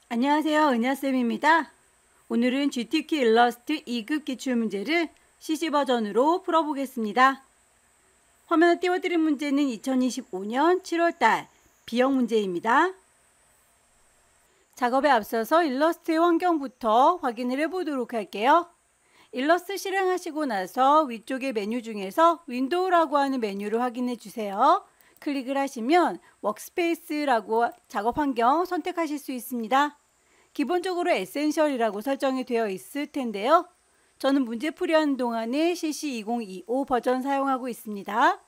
안녕하세요, 은하쌤입니다. 오늘은 GTK 일러스트 2급 기출문제를 CC 버전으로 풀어보겠습니다. 화면에 띄워드린 문제는 2025년 7월달 B형 문제입니다. 작업에 앞서서 일러스트의 환경부터 확인을 해보도록 할게요. 일러스트 실행하시고 나서 위쪽의 메뉴 중에서 윈도우라고 하는 메뉴를 확인해 주세요. 클릭을 하시면 워크스페이스라고 작업 환경 선택하실 수 있습니다. 기본적으로 에센셜이라고 설정이 되어 있을 텐데요. 저는 문제 풀이하는 동안에 CC 2025 버전 사용하고 있습니다.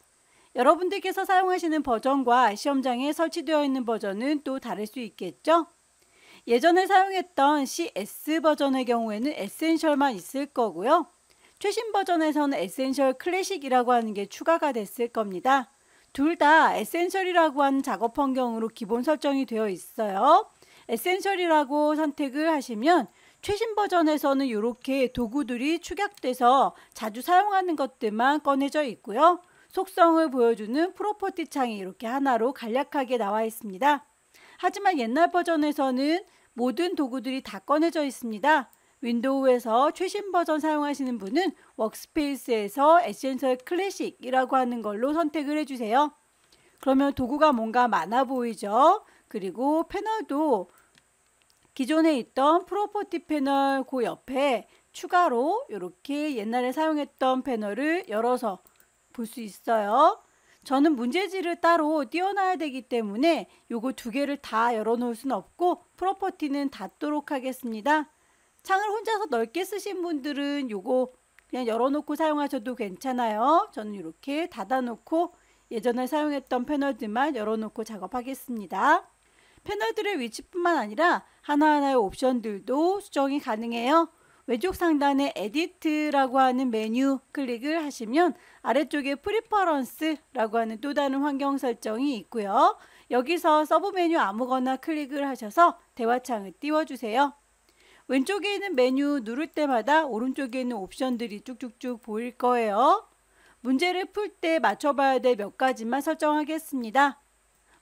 여러분들께서 사용하시는 버전과 시험장에 설치되어 있는 버전은 또 다를 수 있겠죠? 예전에 사용했던 CS 버전의 경우에는 에센셜만 있을 거고요. 최신 버전에서는 에센셜 클래식이라고 하는 게 추가가 됐을 겁니다. 둘 다 에센셜이라고 하는 작업 환경으로 기본 설정이 되어 있어요. 에센셜이라고 선택을 하시면 최신 버전에서는 이렇게 도구들이 축약돼서 자주 사용하는 것들만 꺼내져 있고요. 속성을 보여주는 프로퍼티 창이 이렇게 하나로 간략하게 나와 있습니다. 하지만 옛날 버전에서는 모든 도구들이 다 꺼내져 있습니다. 윈도우에서 최신 버전 사용하시는 분은 워크스페이스에서 에센셜 클래식이라고 하는 걸로 선택을 해주세요. 그러면 도구가 뭔가 많아 보이죠? 그리고 패널도 기존에 있던 프로퍼티 패널 그 옆에 추가로 이렇게 옛날에 사용했던 패널을 열어서 볼 수 있어요. 저는 문제지를 따로 띄워놔야 되기 때문에 요거 두 개를 다 열어놓을 수는 없고 프로퍼티는 닫도록 하겠습니다. 창을 혼자서 넓게 쓰신 분들은 요거 그냥 열어놓고 사용하셔도 괜찮아요. 저는 이렇게 닫아놓고 예전에 사용했던 패널들만 열어놓고 작업하겠습니다. 패널들의 위치뿐만 아니라 하나하나의 옵션들도 수정이 가능해요. 왼쪽 상단에 에디트라고 하는 메뉴 클릭을 하시면 아래쪽에 프리퍼런스라고 하는 또 다른 환경 설정이 있고요. 여기서 서브 메뉴 아무거나 클릭을 하셔서 대화창을 띄워주세요. 왼쪽에 있는 메뉴 누를 때마다 오른쪽에 있는 옵션들이 쭉쭉쭉 보일 거예요. 문제를 풀 때 맞춰봐야 될 몇 가지만 설정하겠습니다.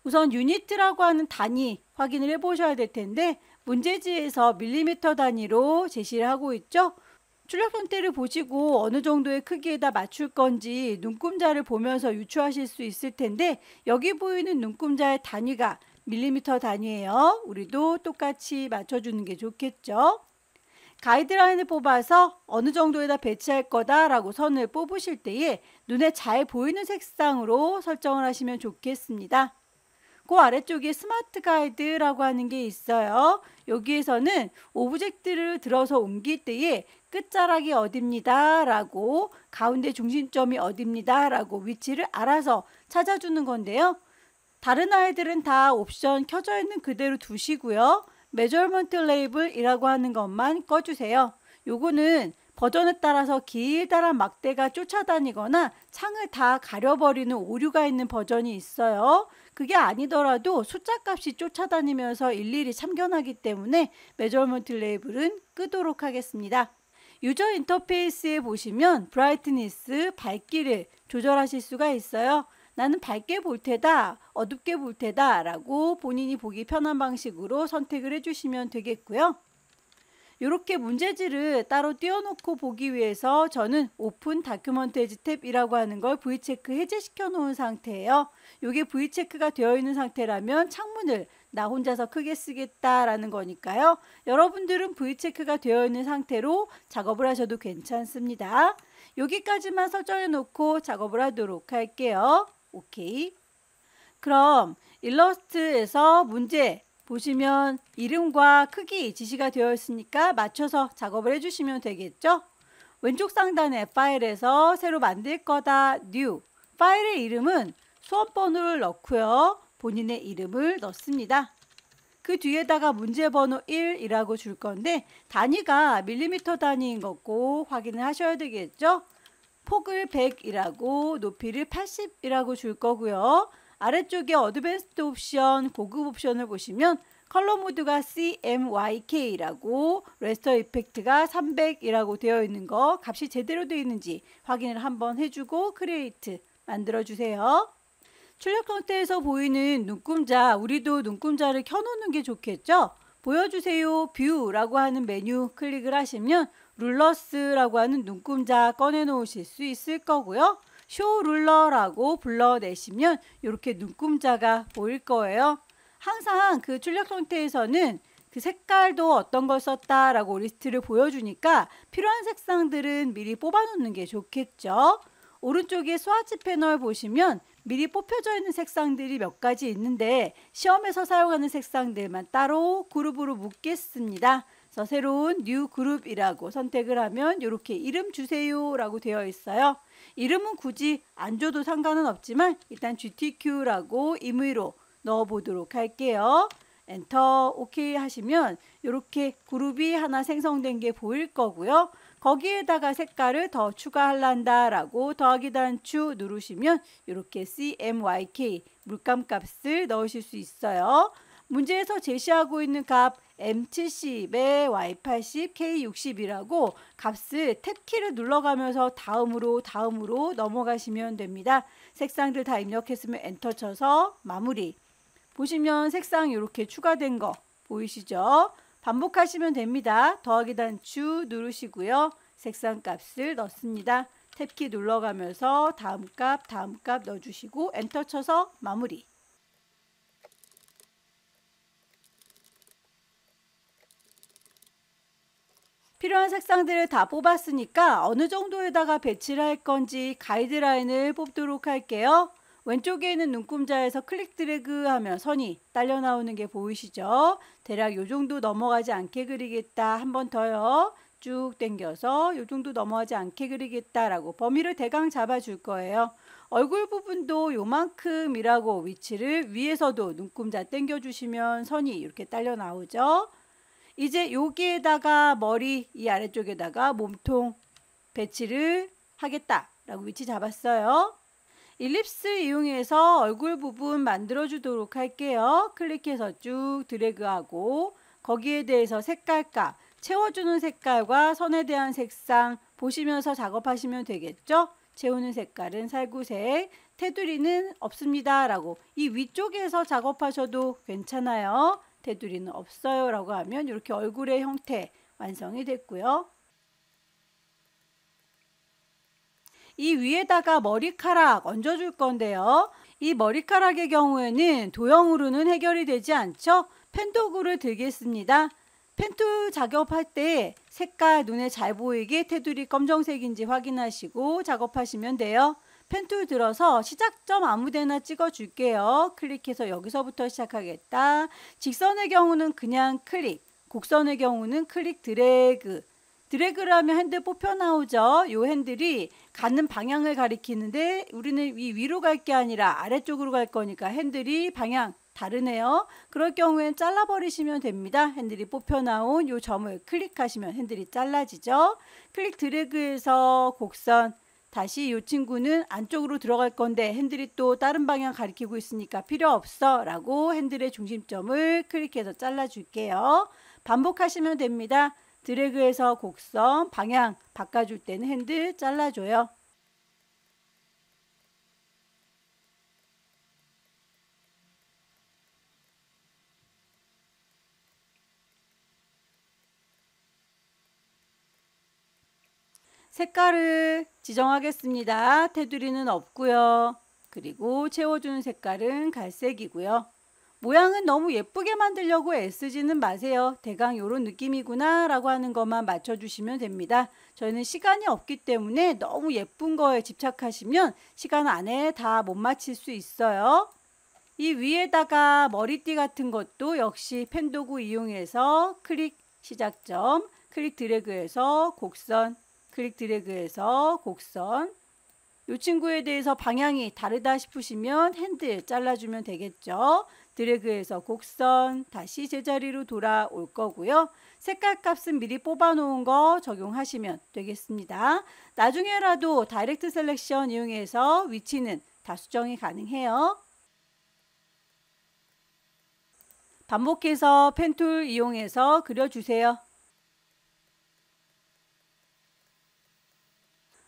우선 유니트라고 하는 단위 확인을 해보셔야 될 텐데 문제지에서 밀리미터 단위로 제시를 하고 있죠. 출력 형태를 보시고 어느 정도의 크기에다 맞출 건지 눈금자를 보면서 유추하실 수 있을 텐데 여기 보이는 눈금자의 단위가 밀리미터 단위예요. 우리도 똑같이 맞춰주는 게 좋겠죠. 가이드라인을 뽑아서 어느 정도에다 배치할 거다라고 선을 뽑으실 때에 눈에 잘 보이는 색상으로 설정을 하시면 좋겠습니다. 그 아래쪽에 스마트 가이드라고 하는 게 있어요. 여기에서는 오브젝트를 들어서 옮길 때에 끝자락이 어딥니다 라고 가운데 중심점이 어딥니다 라고 위치를 알아서 찾아주는 건데요. 다른 아이들은 다 옵션 켜져 있는 그대로 두시고요. 메저먼트 레이블이라고 하는 것만 꺼주세요. 요거는 버전에 따라서 길다란 막대가 쫓아다니거나 창을 다 가려버리는 오류가 있는 버전이 있어요. 그게 아니더라도 숫자 값이 쫓아다니면서 일일이 참견하기 때문에 메저먼트 레이블은 끄도록 하겠습니다. 유저 인터페이스에 보시면 브라이트니스, 밝기를 조절하실 수가 있어요. 나는 밝게 볼 테다, 어둡게 볼 테다 라고 본인이 보기 편한 방식으로 선택을 해주시면 되겠고요. 이렇게 문제지를 따로 띄워놓고 보기 위해서 저는 오픈 다큐먼테이지 탭이라고 하는 걸 V체크 해제시켜 놓은 상태예요. 이게 V체크가 되어 있는 상태라면 창문을 나 혼자서 크게 쓰겠다라는 거니까요. 여러분들은 V체크가 되어 있는 상태로 작업을 하셔도 괜찮습니다. 여기까지만 설정해 놓고 작업을 하도록 할게요. 오케이. 그럼 일러스트에서 문제 보시면 이름과 크기 지시가 되어 있으니까 맞춰서 작업을 해주시면 되겠죠. 왼쪽 상단에 파일에서 새로 만들 거다 뉴 파일의 이름은 수험번호를 넣고요. 본인의 이름을 넣습니다. 그 뒤에다가 문제번호 1이라고 줄 건데 단위가 밀리미터 단위인 거 꼭 확인을 하셔야 되겠죠. 폭을 100이라고 높이를 80이라고 줄 거고요. 아래쪽에 어드밴스드 옵션, 고급 옵션을 보시면 컬러 모드가 CMYK라고 레스터 이펙트가 300이라고 되어 있는 거 값이 제대로 되어 있는지 확인을 한번 해주고 크리에이트 만들어주세요. 출력 상태에서 보이는 눈금자, 우리도 눈금자를 켜놓는 게 좋겠죠? 보여주세요 뷰라고 하는 메뉴 클릭을 하시면 룰러스라고 하는 눈금자 꺼내 놓으실 수 있을 거고요. 쇼 룰러라고 불러내시면 이렇게 눈금자가 보일 거예요. 항상 그 출력 상태에서는 그 색깔도 어떤 걸 썼다라고 리스트를 보여주니까 필요한 색상들은 미리 뽑아 놓는 게 좋겠죠. 오른쪽에 스와치 패널 보시면 미리 뽑혀져 있는 색상들이 몇 가지 있는데 시험에서 사용하는 색상들만 따로 그룹으로 묶겠습니다. 그래서 새로운 뉴 그룹이라고 선택을 하면 이렇게 이름 주세요 라고 되어 있어요. 이름은 굳이 안 줘도 상관은 없지만 일단 GTQ라고 임의로 넣어 보도록 할게요. 엔터 오케이 하시면 이렇게 그룹이 하나 생성된 게 보일 거고요. 거기에다가 색깔을 더 추가할란다 라고 더하기 단추 누르시면 이렇게 CMYK 물감 값을 넣으실 수 있어요. 문제에서 제시하고 있는 값 M70에 Y80, K60이라고 값을 탭키를 눌러가면서 다음으로 넘어가시면 됩니다. 색상들 다 입력했으면 엔터 쳐서 마무리. 보시면 색상 이렇게 추가된 거 보이시죠? 반복하시면 됩니다. 더하기 단추 누르시고요. 색상 값을 넣습니다. 탭키 눌러가면서 다음 값 넣어주시고 엔터 쳐서 마무리. 필요한 색상들을 다 뽑았으니까 어느 정도에다가 배치를 할 건지 가이드라인을 뽑도록 할게요. 왼쪽에 있는 눈금자에서 클릭 드래그 하면 선이 딸려 나오는 게 보이시죠? 대략 요 정도 넘어가지 않게 그리겠다. 한 번 더요. 쭉 당겨서 요 정도 넘어가지 않게 그리겠다라고 범위를 대강 잡아줄 거예요. 얼굴 부분도 요만큼이라고 위치를 위에서도 눈금자 당겨주시면 선이 이렇게 딸려 나오죠. 이제 여기에다가 머리 이 아래쪽에다가 몸통 배치를 하겠다라고 위치 잡았어요. 일립스 이용해서 얼굴 부분 만들어 주도록 할게요. 클릭해서 쭉 드래그하고 거기에 대해서 색깔값, 채워주는 색깔과 선에 대한 색상 보시면서 작업하시면 되겠죠. 채우는 색깔은 살구색, 테두리는 없습니다 라고 이 위쪽에서 작업하셔도 괜찮아요. 테두리는 없어요 라고 하면 이렇게 얼굴의 형태 완성이 됐고요. 이 위에다가 머리카락 얹어줄 건데요. 이 머리카락의 경우에는 도형으로는 해결이 되지 않죠. 펜도구를 들겠습니다. 펜툴 작업할 때 색깔 눈에 잘 보이게 테두리 검정색인지 확인하시고 작업하시면 돼요. 펜툴 들어서 시작점 아무데나 찍어줄게요. 클릭해서 여기서부터 시작하겠다. 직선의 경우는 그냥 클릭, 곡선의 경우는 클릭 드래그. 드래그를 하면 핸들 뽑혀 나오죠. 이 핸들이 가는 방향을 가리키는데 우리는 이 위로 갈 게 아니라 아래쪽으로 갈 거니까 핸들이 방향 다르네요. 그럴 경우엔 잘라버리시면 됩니다. 핸들이 뽑혀 나온 이 점을 클릭하시면 핸들이 잘라지죠. 클릭 드래그해서 곡선 다시 이 친구는 안쪽으로 들어갈 건데 핸들이 또 다른 방향 가리키고 있으니까 필요 없어 라고 핸들의 중심점을 클릭해서 잘라줄게요. 반복하시면 됩니다. 드래그해서 곡선 방향 바꿔줄 때는 핸들 잘라줘요. 색깔을 지정하겠습니다. 테두리는 없고요. 그리고 채워주는 색깔은 갈색이고요. 모양은 너무 예쁘게 만들려고 애쓰지는 마세요. 대강 이런 느낌이구나 라고 하는 것만 맞춰주시면 됩니다. 저희는 시간이 없기 때문에 너무 예쁜 거에 집착하시면 시간 안에 다 못 맞힐 수 있어요. 이 위에다가 머리띠 같은 것도 역시 펜도구 이용해서 클릭 시작점, 클릭 드래그해서 곡선, 클릭 드래그해서 곡선. 이 친구에 대해서 방향이 다르다 싶으시면 핸들 잘라주면 되겠죠. 드래그해서 곡선 다시 제자리로 돌아올 거고요. 색깔 값은 미리 뽑아 놓은 거 적용하시면 되겠습니다. 나중에라도 다이렉트 셀렉션 이용해서 위치는 다 수정이 가능해요. 반복해서 펜툴 이용해서 그려주세요.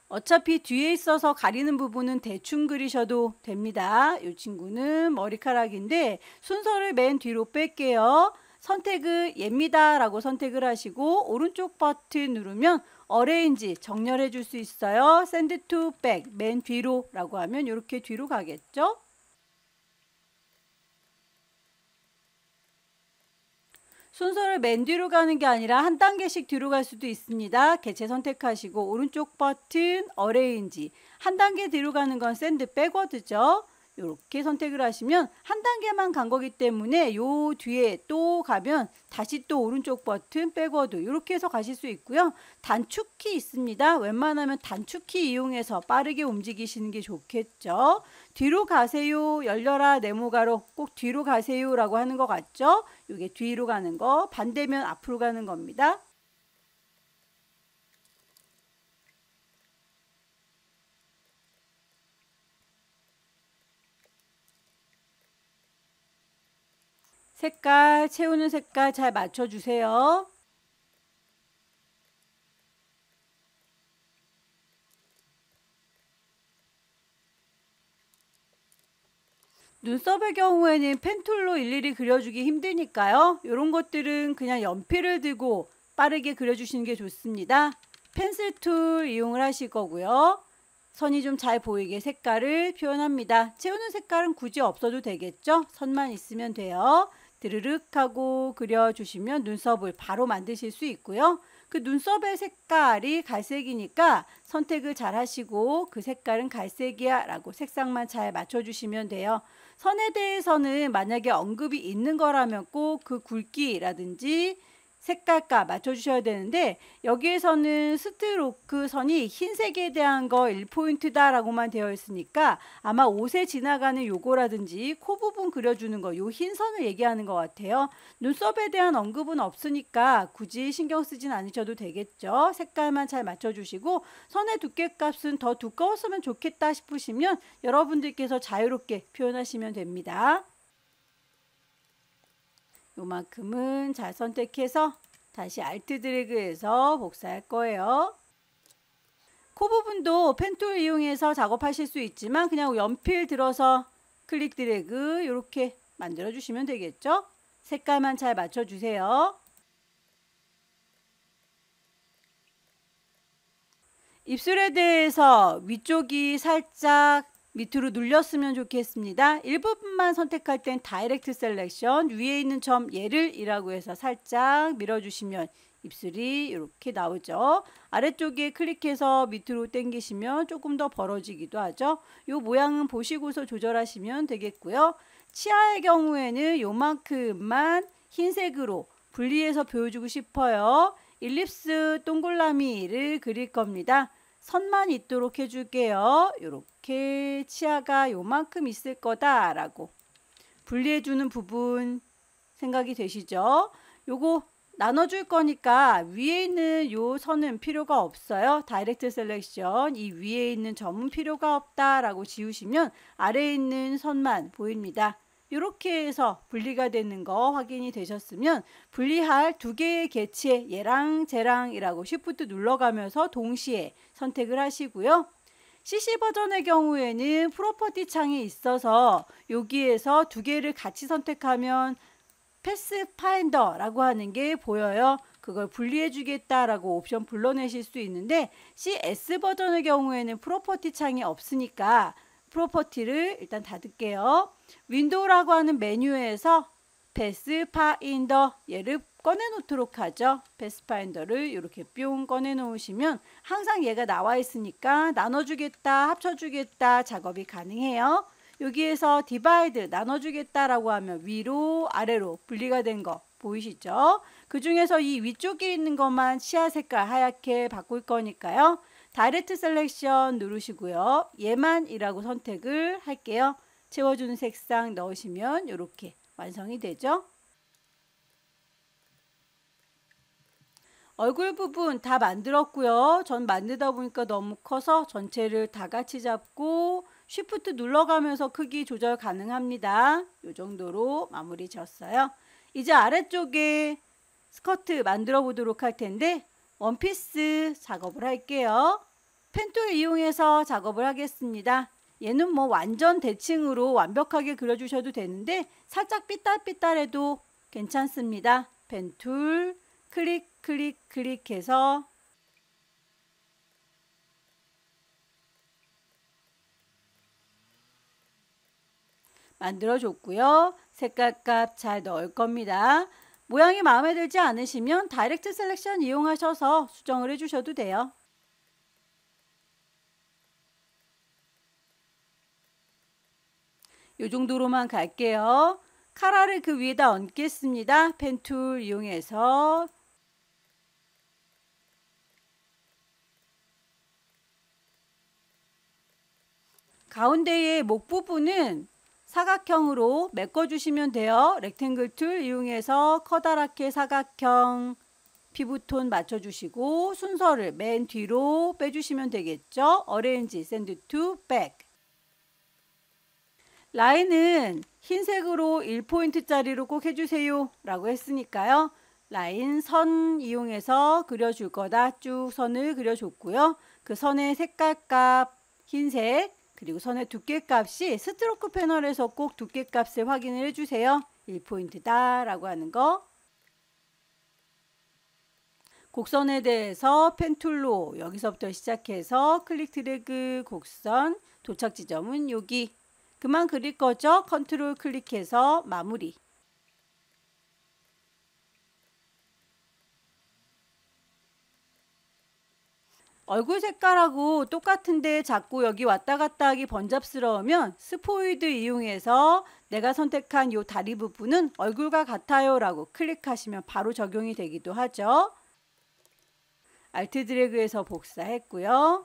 어차피 뒤에 있어서 가리는 부분은 대충 그리셔도 됩니다. 이 친구는 머리카락인데 순서를 맨 뒤로 뺄게요. 선택을 예입니다 라고 선택을 하시고 오른쪽 버튼 누르면 어레인지 정렬해 줄 수 있어요. 샌드 투 백 맨 뒤로 라고 하면 이렇게 뒤로 가겠죠. 순서를 맨 뒤로 가는 게 아니라 한 단계씩 뒤로 갈 수도 있습니다. 개체 선택하시고 오른쪽 버튼 어레인지 한 단계 뒤로 가는 건 샌드 백워드죠. 이렇게 선택을 하시면 한 단계만 간 거기 때문에 요 뒤에 또 가면 다시 또 오른쪽 버튼 백워드 이렇게 해서 가실 수 있고요. 단축키 있습니다. 웬만하면 단축키 이용해서 빠르게 움직이시는 게 좋겠죠. 뒤로 가세요, 열려라, 네모가로 꼭 뒤로 가세요 라고 하는 것 같죠? 이게 뒤로 가는 거, 반대면 앞으로 가는 겁니다. 색깔, 채우는 색깔 잘 맞춰주세요. 눈썹의 경우에는 펜툴로 일일이 그려주기 힘드니까요. 이런 것들은 그냥 연필을 들고 빠르게 그려주시는 게 좋습니다. 펜슬 툴 이용을 하실 거고요. 선이 좀 잘 보이게 색깔을 표현합니다. 채우는 색깔은 굳이 없어도 되겠죠? 선만 있으면 돼요. 드르륵 하고 그려주시면 눈썹을 바로 만드실 수 있고요. 그 눈썹의 색깔이 갈색이니까 선택을 잘 하시고 그 색깔은 갈색이야 라고 색상만 잘 맞춰주시면 돼요. 선에 대해서는 만약에 언급이 있는 거라면 꼭 그 굵기라든지 색깔값 맞춰주셔야 되는데 여기에서는 스트로크 선이 흰색에 대한 거 1포인트다 라고만 되어 있으니까 아마 옷에 지나가는 요거라든지 코 부분 그려주는 거 요 흰 선을 얘기하는 것 같아요. 눈썹에 대한 언급은 없으니까 굳이 신경 쓰진 않으셔도 되겠죠. 색깔만 잘 맞춰주시고 선의 두께값은 더 두꺼웠으면 좋겠다 싶으시면 여러분들께서 자유롭게 표현하시면 됩니다. 요만큼은 잘 선택해서 다시 알트 드래그해서 복사할 거예요. 코 부분도 펜툴 이용해서 작업하실 수 있지만 그냥 연필 들어서 클릭 드래그 이렇게 만들어 주시면 되겠죠. 색깔만 잘 맞춰주세요. 입술에 대해서 위쪽이 살짝 밑으로 눌렸으면 좋겠습니다. 일부분만 선택할 땐 다이렉트 셀렉션 위에 있는 점 얘를 이라고 해서 살짝 밀어주시면 입술이 이렇게 나오죠. 아래쪽에 클릭해서 밑으로 당기시면 조금 더 벌어지기도 하죠. 이 모양은 보시고서 조절하시면 되겠고요. 치아의 경우에는 요만큼만 흰색으로 분리해서 보여주고 싶어요. 일립스 동글라미를 그릴 겁니다. 선만 있도록 해줄게요. 이렇게 치아가 요만큼 있을 거다라고 분리해주는 부분 생각이 되시죠? 요거 나눠줄 거니까 위에 있는 요 선은 필요가 없어요. 다이렉트 셀렉션 이 위에 있는 점은 필요가 없다라고 지우시면 아래에 있는 선만 보입니다. 이렇게 해서 분리가 되는 거 확인이 되셨으면 분리할 두 개의 개체 얘랑 쟤랑이라고 쉬프트 눌러가면서 동시에 선택을 하시고요. CC 버전의 경우에는 프로퍼티 창이 있어서 여기에서 두 개를 같이 선택하면 패스파인더라고 하는 게 보여요. 그걸 분리해 주겠다라고 옵션 불러내실 수 있는데 CS 버전의 경우에는 프로퍼티 창이 없으니까 프로퍼티를 일단 닫을게요. 윈도우라고 하는 메뉴에서 패스파인더 얘를 꺼내놓도록 하죠. 패스파인더를 이렇게 뿅 꺼내놓으시면 항상 얘가 나와 있으니까 나눠주겠다, 합쳐주겠다 작업이 가능해요. 여기에서 디바이드 나눠주겠다라고 하면 위로 아래로 분리가 된 거 보이시죠? 그 중에서 이 위쪽에 있는 것만 치아 색깔 하얗게 바꿀 거니까요. 다이렉트 셀렉션 누르시고요. 얘만이라고 선택을 할게요. 채워주는 색상 넣으시면 이렇게 완성이 되죠. 얼굴 부분 다 만들었고요. 전 만들다 보니까 너무 커서 전체를 다 같이 잡고 쉬프트 눌러가면서 크기 조절 가능합니다. 이 정도로 마무리 지었어요. 이제 아래쪽에 스커트 만들어 보도록 할 텐데 원피스 작업을 할게요. 펜툴 이용해서 작업을 하겠습니다. 얘는 뭐 완전 대칭으로 완벽하게 그려주셔도 되는데 살짝 삐뚤삐뚤해도 괜찮습니다. 펜툴 클릭 클릭 클릭해서 만들어줬고요. 색깔값 잘 넣을 겁니다. 모양이 마음에 들지 않으시면 다이렉트 셀렉션 이용하셔서 수정을 해주셔도 돼요. 이 정도로만 갈게요. 카라를 그 위에다 얹겠습니다. 펜툴 이용해서 가운데의 목 부분은 사각형으로 메꿔주시면 돼요. 렉탱글 툴 이용해서 커다랗게 사각형 피부톤 맞춰주시고 순서를 맨 뒤로 빼주시면 되겠죠. 어레인지 샌드 투 백. 라인은 흰색으로 1포인트짜리로 꼭 해주세요 라고 했으니까요. 라인 선 이용해서 그려줄 거다. 쭉 선을 그려줬고요. 그 선의 색깔값 흰색 그리고 선의 두께값이 스트로크 패널에서 꼭 두께값을 확인을 해주세요. 1포인트다 라고 하는 거. 곡선에 대해서 펜툴로 여기서부터 시작해서 클릭 드래그 곡선 도착 지점은 여기. 그만 그릴 거죠. 컨트롤 클릭해서 마무리. 얼굴 색깔하고 똑같은데 자꾸 여기 왔다 갔다 하기 번잡스러우면 스포이드 이용해서 내가 선택한 이 다리 부분은 얼굴과 같아요 라고 클릭하시면 바로 적용이 되기도 하죠. 알트 드래그해서 복사했고요.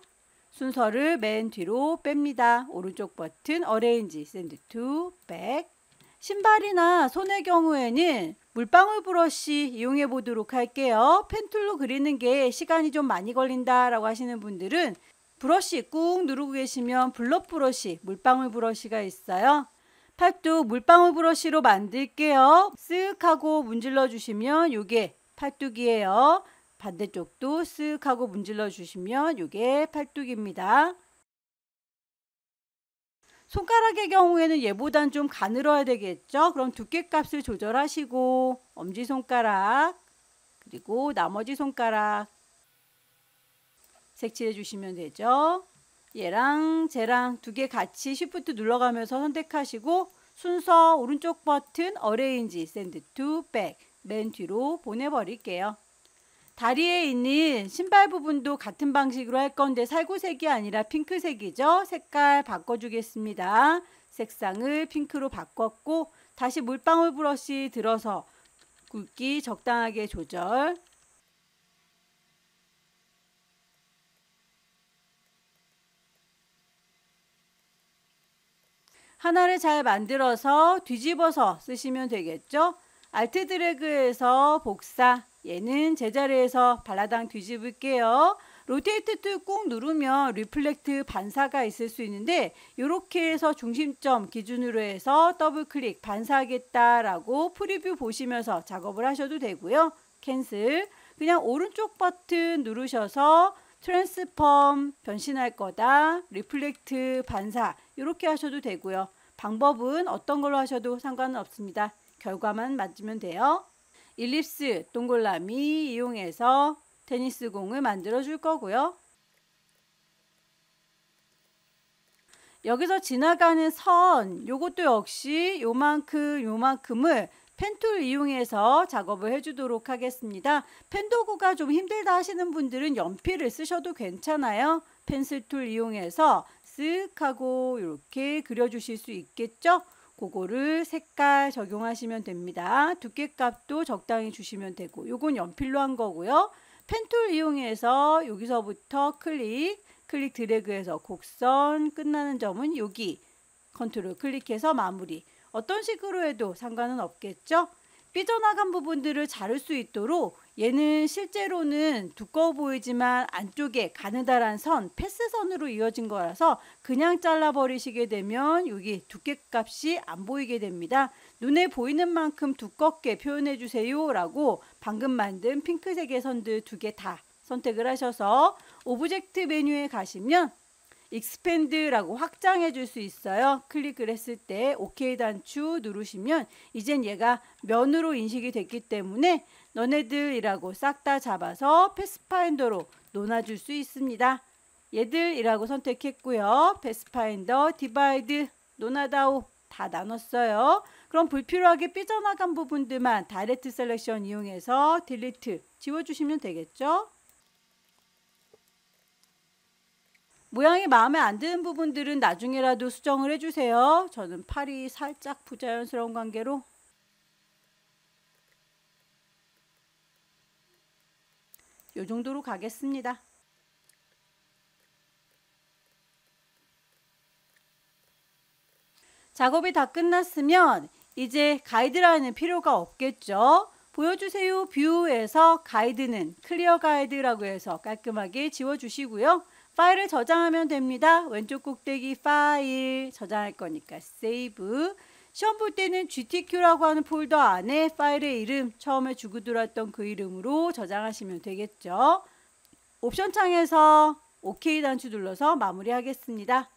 순서를 맨 뒤로 뺍니다. 오른쪽 버튼 어레인지 샌드 투 백. 신발이나 손의 경우에는 물방울 브러쉬 이용해 보도록 할게요. 펜툴로 그리는 게 시간이 좀 많이 걸린다 라고 하시는 분들은 브러쉬 꾹 누르고 계시면 블럽 브러쉬, 물방울 브러쉬가 있어요. 팔뚝 물방울 브러쉬로 만들게요. 쓱 하고 문질러 주시면 이게 팔뚝이에요. 반대쪽도 쓱 하고 문질러 주시면 이게 팔뚝입니다. 손가락의 경우에는 얘보단 좀 가늘어야 되겠죠. 그럼 두께값을 조절하시고 엄지손가락 그리고 나머지 손가락 색칠해 주시면 되죠. 얘랑 쟤랑 두 개 같이 쉬프트 눌러가면서 선택하시고 순서 오른쪽 버튼 어레인지 샌드 투 백 맨 뒤로 보내버릴게요. 다리에 있는 신발 부분도 같은 방식으로 할 건데 살구색이 아니라 핑크색이죠. 색깔 바꿔주겠습니다. 색상을 핑크로 바꿨고 다시 물방울 브러쉬 들어서 굵기 적당하게 조절. 하나를 잘 만들어서 뒤집어서 쓰시면 되겠죠. 알트 드래그해서 복사. 얘는 제자리에서 발라당 뒤집을게요. 로테이트 툴 꾹 누르면 리플렉트 반사가 있을 수 있는데 이렇게 해서 중심점 기준으로 해서 더블 클릭 반사하겠다라고 프리뷰 보시면서 작업을 하셔도 되고요. 캔슬. 그냥 오른쪽 버튼 누르셔서 트랜스폼 변신할 거다. 리플렉트 반사 이렇게 하셔도 되고요. 방법은 어떤 걸로 하셔도 상관은 없습니다. 결과만 맞으면 돼요. 일립스 동글라미 이용해서 테니스 공을 만들어 줄 거고요. 여기서 지나가는 선 요것도 역시 요만큼을 펜툴 이용해서 작업을 해주도록 하겠습니다. 펜 도구가 좀 힘들다 하시는 분들은 연필을 쓰셔도 괜찮아요. 펜슬 툴 이용해서 쓱 하고 이렇게 그려주실 수 있겠죠. 그거를 색깔 적용하시면 됩니다. 두께값도 적당히 주시면 되고 요건 연필로 한 거고요. 펜툴 이용해서 여기서부터 클릭 드래그해서 곡선 끝나는 점은 여기 컨트롤 클릭해서 마무리. 어떤 식으로 해도 상관은 없겠죠. 삐져나간 부분들을 자를 수 있도록 얘는 실제로는 두꺼워 보이지만 안쪽에 가느다란 선, 패스선으로 이어진 거라서 그냥 잘라버리시게 되면 여기 두께값이 안 보이게 됩니다. 눈에 보이는 만큼 두껍게 표현해 주세요 라고 방금 만든 핑크색의 선들 2개 다 선택을 하셔서 오브젝트 메뉴에 가시면 익스펜드라고 확장해 줄 수 있어요. 클릭을 했을 때 OK 단추 누르시면 이젠 얘가 면으로 인식이 됐기 때문에 너네들이라고 싹 다 잡아서 패스파인더로 놓아줄 수 있습니다. 얘들이라고 선택했고요. 패스파인더 디바이드 놓아다오 다 나눴어요. 그럼 불필요하게 삐져나간 부분들만 다이렉트 셀렉션 이용해서 딜리트 지워주시면 되겠죠. 모양이 마음에 안 드는 부분들은 나중에라도 수정을 해주세요. 저는 팔이 살짝 부자연스러운 관계로 이 정도로 가겠습니다. 작업이 다 끝났으면 이제 가이드라인은 필요가 없겠죠. 보여주세요 뷰에서 가이드는 클리어 가이드라고 해서 깔끔하게 지워주시고요. 파일을 저장하면 됩니다. 왼쪽 꼭대기 파일 저장할 거니까 세이브. 시험 볼 때는 GTQ라고 하는 폴더 안에 파일의 이름 처음에 주고 들어왔던 그 이름으로 저장하시면 되겠죠. 옵션 창에서 OK 단추 눌러서 마무리하겠습니다.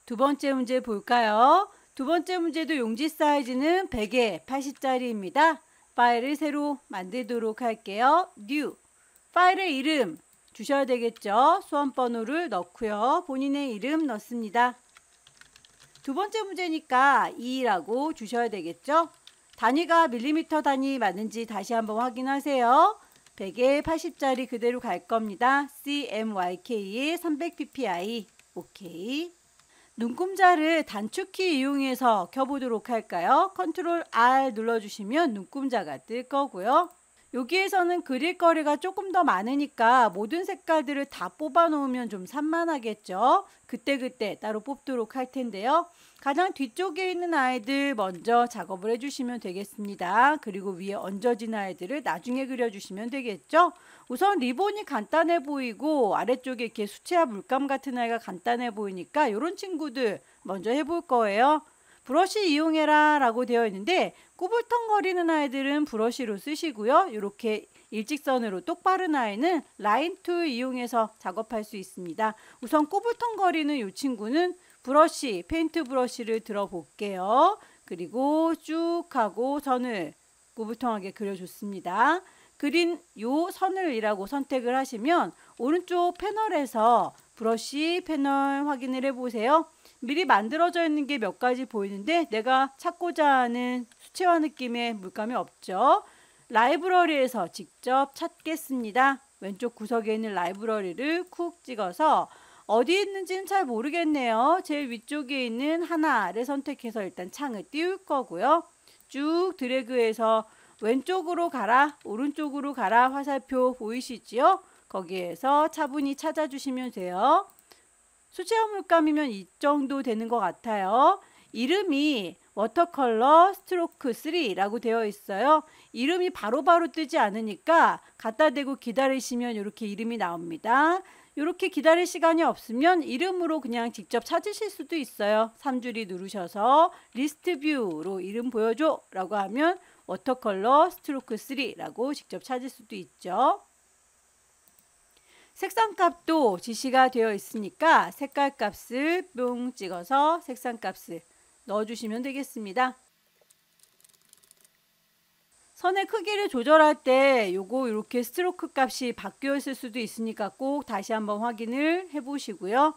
두 번째 문제 볼까요? 두 번째 문제도 용지 사이즈는 100에 80짜리입니다. 파일을 새로 만들도록 할게요. New. 파일의 이름 주셔야 되겠죠. 수험번호를 넣고요. 본인의 이름 넣습니다. 두 번째 문제니까 2라고 주셔야 되겠죠. 단위가 밀리미터 단위 맞는지 다시 한번 확인하세요. 100에 80짜리 그대로 갈 겁니다. CMYK의 300ppi. 오케이. 눈금자를 단축키 이용해서 켜보도록 할까요? 컨트롤 R 눌러주시면 눈금자가 뜰 거고요. 여기에서는 그릴 거리가 조금 더 많으니까 모든 색깔들을 다 뽑아 놓으면 좀 산만하겠죠. 그때그때 따로 뽑도록 할 텐데요. 가장 뒤쪽에 있는 아이들 먼저 작업을 해주시면 되겠습니다. 그리고 위에 얹어진 아이들을 나중에 그려주시면 되겠죠. 우선 리본이 간단해 보이고 아래쪽에 이렇게 수채화 물감 같은 아이가 간단해 보이니까 이런 친구들 먼저 해볼 거예요. 브러쉬 이용해라 라고 되어 있는데 꾸불텅거리는 아이들은 브러쉬로 쓰시고요. 이렇게 일직선으로 똑바른 아이는 라인 툴 이용해서 작업할 수 있습니다. 우선 꾸불텅거리는 이 친구는 브러쉬, 페인트 브러쉬를 들어 볼게요. 그리고 쭉 하고 선을 꾸불텅하게 그려줬습니다. 그린 요 선을이라고 선택을 하시면 오른쪽 패널에서 브러쉬 패널 확인을 해보세요. 미리 만들어져 있는 게 몇 가지 보이는데 내가 찾고자 하는 수채화 느낌의 물감이 없죠. 라이브러리에서 직접 찾겠습니다. 왼쪽 구석에 있는 라이브러리를 쿡 찍어서 어디 있는지는 잘 모르겠네요. 제일 위쪽에 있는 하나를 선택해서 일단 창을 띄울 거고요. 쭉 드래그해서 왼쪽으로 가라, 오른쪽으로 가라 화살표 보이시지요? 거기에서 차분히 찾아주시면 돼요. 수채화 물감이면 이 정도 되는 것 같아요. 이름이 워터컬러 스트로크 3라고 되어 있어요. 이름이 바로바로 뜨지 않으니까 갖다 대고 기다리시면 이렇게 이름이 나옵니다. 이렇게 기다릴 시간이 없으면 이름으로 그냥 직접 찾으실 수도 있어요. 3줄이 누르셔서 리스트 뷰로 이름 보여줘 라고 하면 워터컬러 스트로크 3라고 직접 찾을 수도 있죠. 색상 값도 지시가 되어 있으니까 색깔 값을 뿅 찍어서 색상 값을 넣어주시면 되겠습니다. 선의 크기를 조절할 때 요거 이렇게 스트로크 값이 바뀌어 있을 수도 있으니까 꼭 다시 한번 확인을 해 보시고요.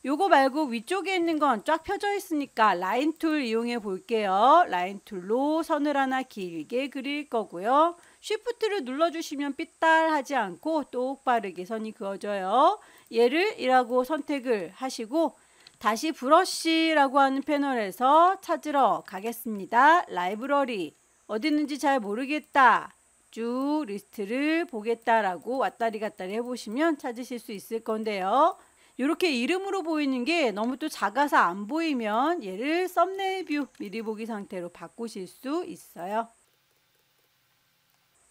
요거 말고 위쪽에 있는 건 쫙 펴져 있으니까 라인 툴 이용해 볼게요. 라인 툴로 선을 하나 길게 그릴 거고요. 쉬프트를 눌러주시면 삐딱하지 않고 똑바르게 선이 그어져요. 얘를 이라고 선택을 하시고 다시 브러쉬라고 하는 패널에서 찾으러 가겠습니다. 라이브러리 어디 있는지 잘 모르겠다. 쭉 리스트를 보겠다라고 왔다리 갔다리 해보시면 찾으실 수 있을 건데요. 이렇게 이름으로 보이는 게 너무 또 작아서 안 보이면 얘를 썸네일 뷰 미리 보기 상태로 바꾸실 수 있어요.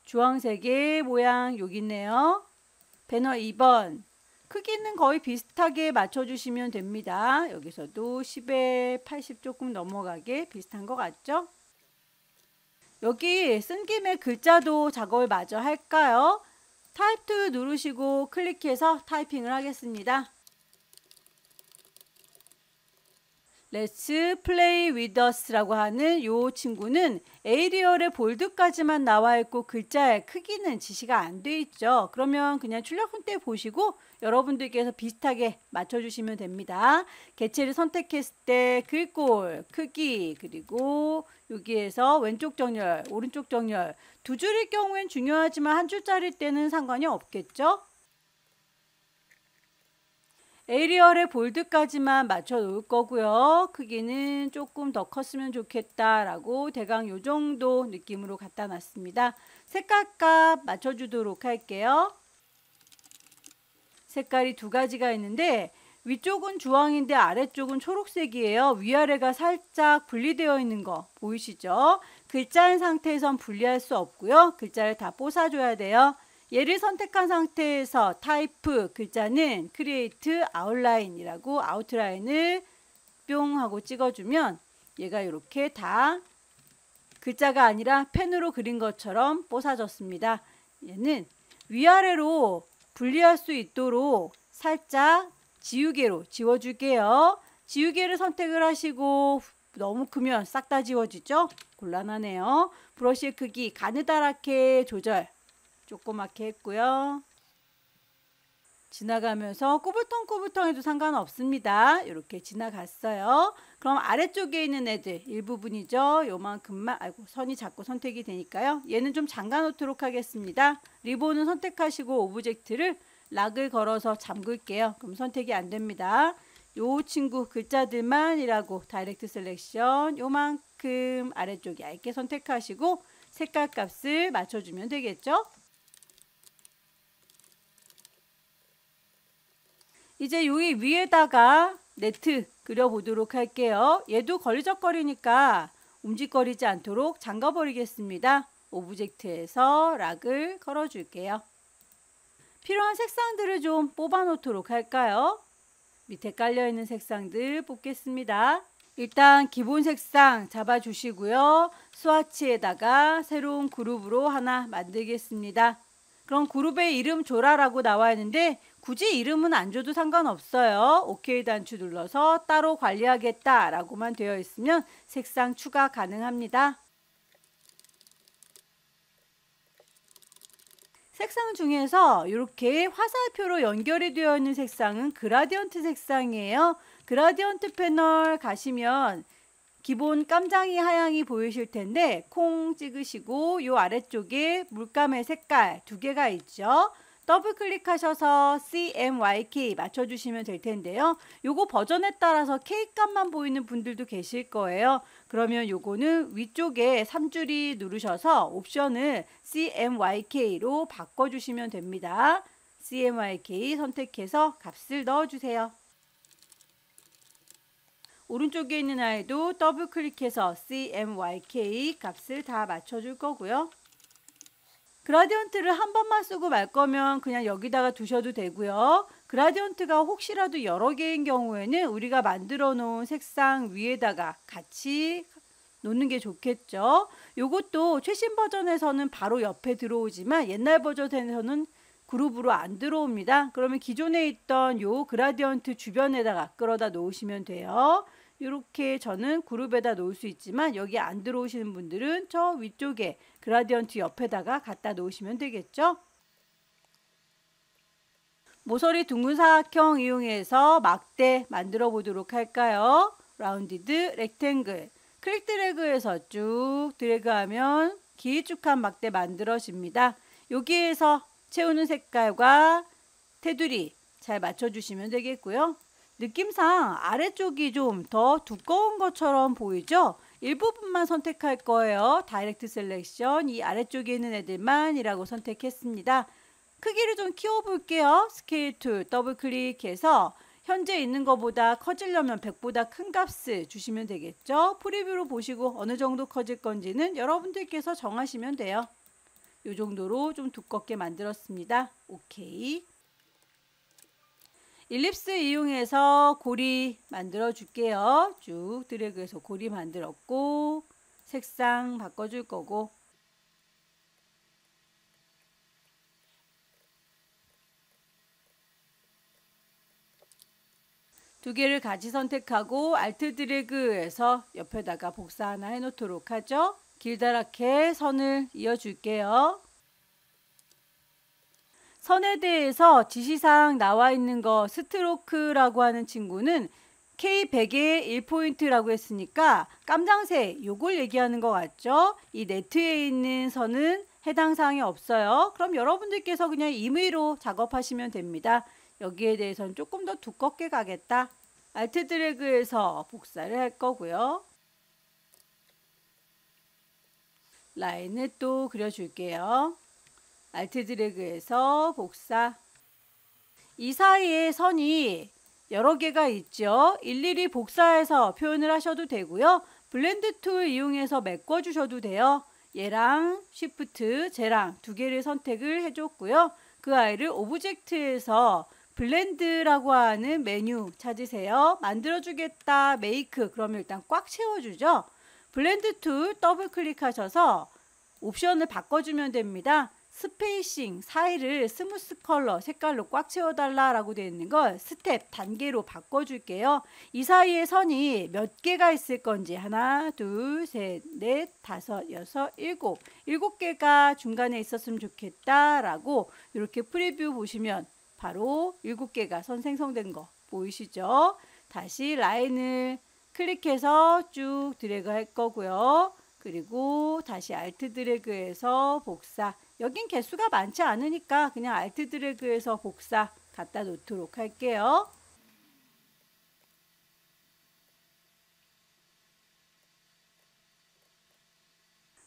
주황색의 모양 여기 있네요. 배너 2번. 크기는 거의 비슷하게 맞춰주시면 됩니다. 여기서도 10에 80 조금 넘어가게 비슷한 것 같죠? 여기 쓴 김에 글자도 작업을 마저 할까요? 타입 2 누르시고 클릭해서 타이핑을 하겠습니다. Let's play with us라고 하는 이 친구는 에이리얼의 볼드까지만 나와 있고 글자의 크기는 지시가 안 돼 있죠. 그러면 그냥 출력한 때 보시고 여러분들께서 비슷하게 맞춰주시면 됩니다. 개체를 선택했을 때 글꼴, 크기, 그리고 여기에서 왼쪽 정렬, 오른쪽 정렬 두 줄일 경우엔 중요하지만 한 줄짜리일 때는 상관이 없겠죠. 에이리얼의 볼드까지만 맞춰 놓을 거고요. 크기는 조금 더 컸으면 좋겠다라고 대강 요 정도 느낌으로 갖다 놨습니다. 색깔값 맞춰주도록 할게요. 색깔이 두 가지가 있는데 위쪽은 주황인데 아래쪽은 초록색이에요. 위아래가 살짝 분리되어 있는 거 보이시죠? 글자인 상태에선 분리할 수 없고요. 글자를 다 뽀사줘야 돼요. 얘를 선택한 상태에서 타입 글자는 크리에이트 아웃라인이라고 아웃라인을 뿅 하고 찍어주면 얘가 이렇게 다 글자가 아니라 펜으로 그린 것처럼 뽀사졌습니다. 얘는 위아래로 분리할 수 있도록 살짝 지우개로 지워줄게요. 지우개를 선택을 하시고 너무 크면 싹 다 지워지죠? 곤란하네요. 브러쉬의 크기 가느다랗게 조절. 조그맣게 했고요. 지나가면서 꼬불텅꼬불텅해도 상관없습니다. 이렇게 지나갔어요. 그럼 아래쪽에 있는 애들 일부분이죠. 요만큼만 선이 자꾸 선택이 되니까요. 얘는 좀 잠가 놓도록 하겠습니다. 리본은 선택하시고 오브젝트를 락을 걸어서 잠글게요. 그럼 선택이 안 됩니다. 요 친구 글자들만이라고 다이렉트 셀렉션 요만큼 아래쪽 얇게 선택하시고 색깔 값을 맞춰주면 되겠죠. 이제 여기 위에다가 네트 그려보도록 할게요. 얘도 걸리적거리니까 움직거리지 않도록 잠가버리겠습니다. 오브젝트에서 락을 걸어줄게요. 필요한 색상들을 좀 뽑아 놓도록 할까요? 밑에 깔려있는 색상들 뽑겠습니다. 일단 기본 색상 잡아주시고요. 스와치에다가 새로운 그룹으로 하나 만들겠습니다. 그럼 그룹의 이름 줘라라고 나와 있는데 굳이 이름은 안 줘도 상관없어요. OK 단추 눌러서 따로 관리하겠다 라고만 되어 있으면 색상 추가 가능합니다. 색상 중에서 이렇게 화살표로 연결이 되어 있는 색상은 그라디언트 색상이에요. 그라디언트 패널 가시면 기본 깜장이 하양이 보이실 텐데 콩 찍으시고 요 아래쪽에 물감의 색깔 두 개가 있죠. 더블 클릭하셔서 CMYK 맞춰주시면 될 텐데요. 요거 버전에 따라서 K 값만 보이는 분들도 계실 거예요. 그러면 요거는 위쪽에 3줄이 누르셔서 옵션을 CMYK로 바꿔주시면 됩니다. CMYK 선택해서 값을 넣어주세요. 오른쪽에 있는 아이도 더블 클릭해서 CMYK 값을 다 맞춰줄 거고요. 그라디언트를 한 번만 쓰고 말 거면 그냥 여기다가 두셔도 되고요. 그라디언트가 혹시라도 여러 개인 경우에는 우리가 만들어 놓은 색상 위에다가 같이 놓는 게 좋겠죠. 요것도 최신 버전에서는 바로 옆에 들어오지만 옛날 버전에서는 그룹으로 안 들어옵니다. 그러면 기존에 있던 요 그라디언트 주변에다가 끌어다 놓으시면 돼요. 이렇게 저는 그룹에다 놓을 수 있지만 여기 안 들어오시는 분들은 저 위쪽에 그라디언트 옆에다가 갖다 놓으시면 되겠죠. 모서리 둥근 사각형 이용해서 막대 만들어 보도록 할까요? 라운디드 렉탱글 클릭 드래그해서 쭉 드래그하면 길쭉한 막대 만들어집니다. 여기에서 채우는 색깔과 테두리 잘 맞춰주시면 되겠고요. 느낌상 아래쪽이 좀 더 두꺼운 것처럼 보이죠? 일부분만 선택할 거예요. 다이렉트 셀렉션 이 아래쪽에 있는 애들만이라고 선택했습니다. 크기를 좀 키워볼게요. 스케일 툴 더블 클릭해서 현재 있는 것보다 커지려면 100보다 큰 값을 주시면 되겠죠. 프리뷰로 보시고 어느 정도 커질 건지는 여러분들께서 정하시면 돼요. 이 정도로 좀 두껍게 만들었습니다. 오케이. 일립스 이용해서 고리 만들어 줄게요. 쭉 드래그해서 고리 만들었고 색상 바꿔줄 거고 두 개를 같이 선택하고 알트 드래그해서 옆에다가 복사 하나 해놓도록 하죠. 길다랗게 선을 이어줄게요. 선에 대해서 지시사항 나와 있는 거 스트로크라고 하는 친구는 K100에 1포인트라고 했으니까 깜장색 요걸 얘기하는 것 같죠? 이 네트에 있는 선은 해당 사항이 없어요. 그럼 여러분들께서 그냥 임의로 작업하시면 됩니다. 여기에 대해서는 조금 더 두껍게 가겠다. 알트 드래그해서 복사를 할 거고요. 라인을 또 그려줄게요. 알트 드래그해서 복사. 이 사이에 선이 여러 개가 있죠. 일일이 복사해서 표현을 하셔도 되고요. 블렌드 툴 이용해서 메꿔 주셔도 돼요. 얘랑 쉬프트, 쟤랑 두 개를 선택을 해줬고요. 그 아이를 오브젝트에서 블렌드라고 하는 메뉴 찾으세요. 만들어주겠다, 메이크. 그러면 일단 꽉 채워주죠. 블렌드 툴 더블 클릭하셔서 옵션을 바꿔주면 됩니다. 스페이싱 사이를 스무스 컬러 색깔로 꽉 채워달라고 되어 있는 걸 스텝 단계로 바꿔줄게요. 이 사이에 선이 몇 개가 있을 건지 하나, 둘, 셋, 넷, 다섯, 여섯, 일곱 개가 중간에 있었으면 좋겠다라고 이렇게 프리뷰 보시면 바로 7개가 선 생성된 거 보이시죠? 다시 라인을 클릭해서 쭉 드래그 할 거고요. 그리고 다시 알트 드래그해서 복사. 여긴 개수가 많지 않으니까 그냥 알트 드래그해서 복사 갖다 놓도록 할게요.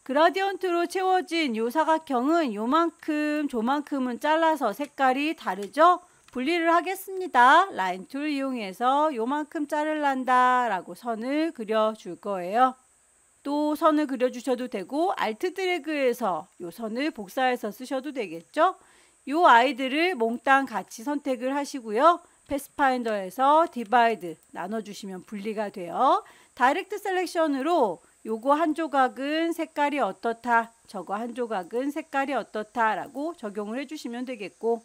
그라디언트로 채워진 요 사각형은 요만큼 조만큼은 잘라서 색깔이 다르죠? 분리를 하겠습니다. 라인 툴 이용해서 요만큼 자를란다 라고 선을 그려줄 거예요. 또 선을 그려주셔도 되고 알트 드래그해서 요 선을 복사해서 쓰셔도 되겠죠. 요 아이들을 몽땅 같이 선택을 하시고요. 패스파인더에서 디바이드 나눠주시면 분리가 돼요. 다이렉트 셀렉션으로 요거 한 조각은 색깔이 어떻다, 저거 한 조각은 색깔이 어떻다 라고 적용을 해주시면 되겠고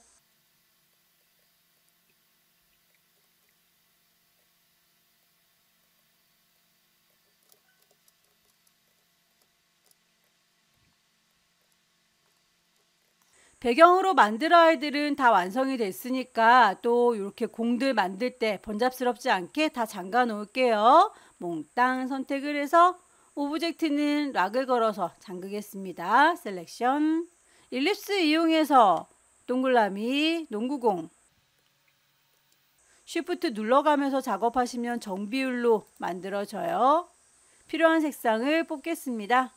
배경으로 만들 아이들은 다 완성이 됐으니까 또 이렇게 공들 만들 때 번잡스럽지 않게 다 잠가 놓을게요. 몽땅 선택을 해서 오브젝트는 락을 걸어서 잠그겠습니다. 셀렉션. 일립스 이용해서 동그라미, 농구공. 쉬프트 눌러가면서 작업하시면 정비율로 만들어져요. 필요한 색상을 뽑겠습니다.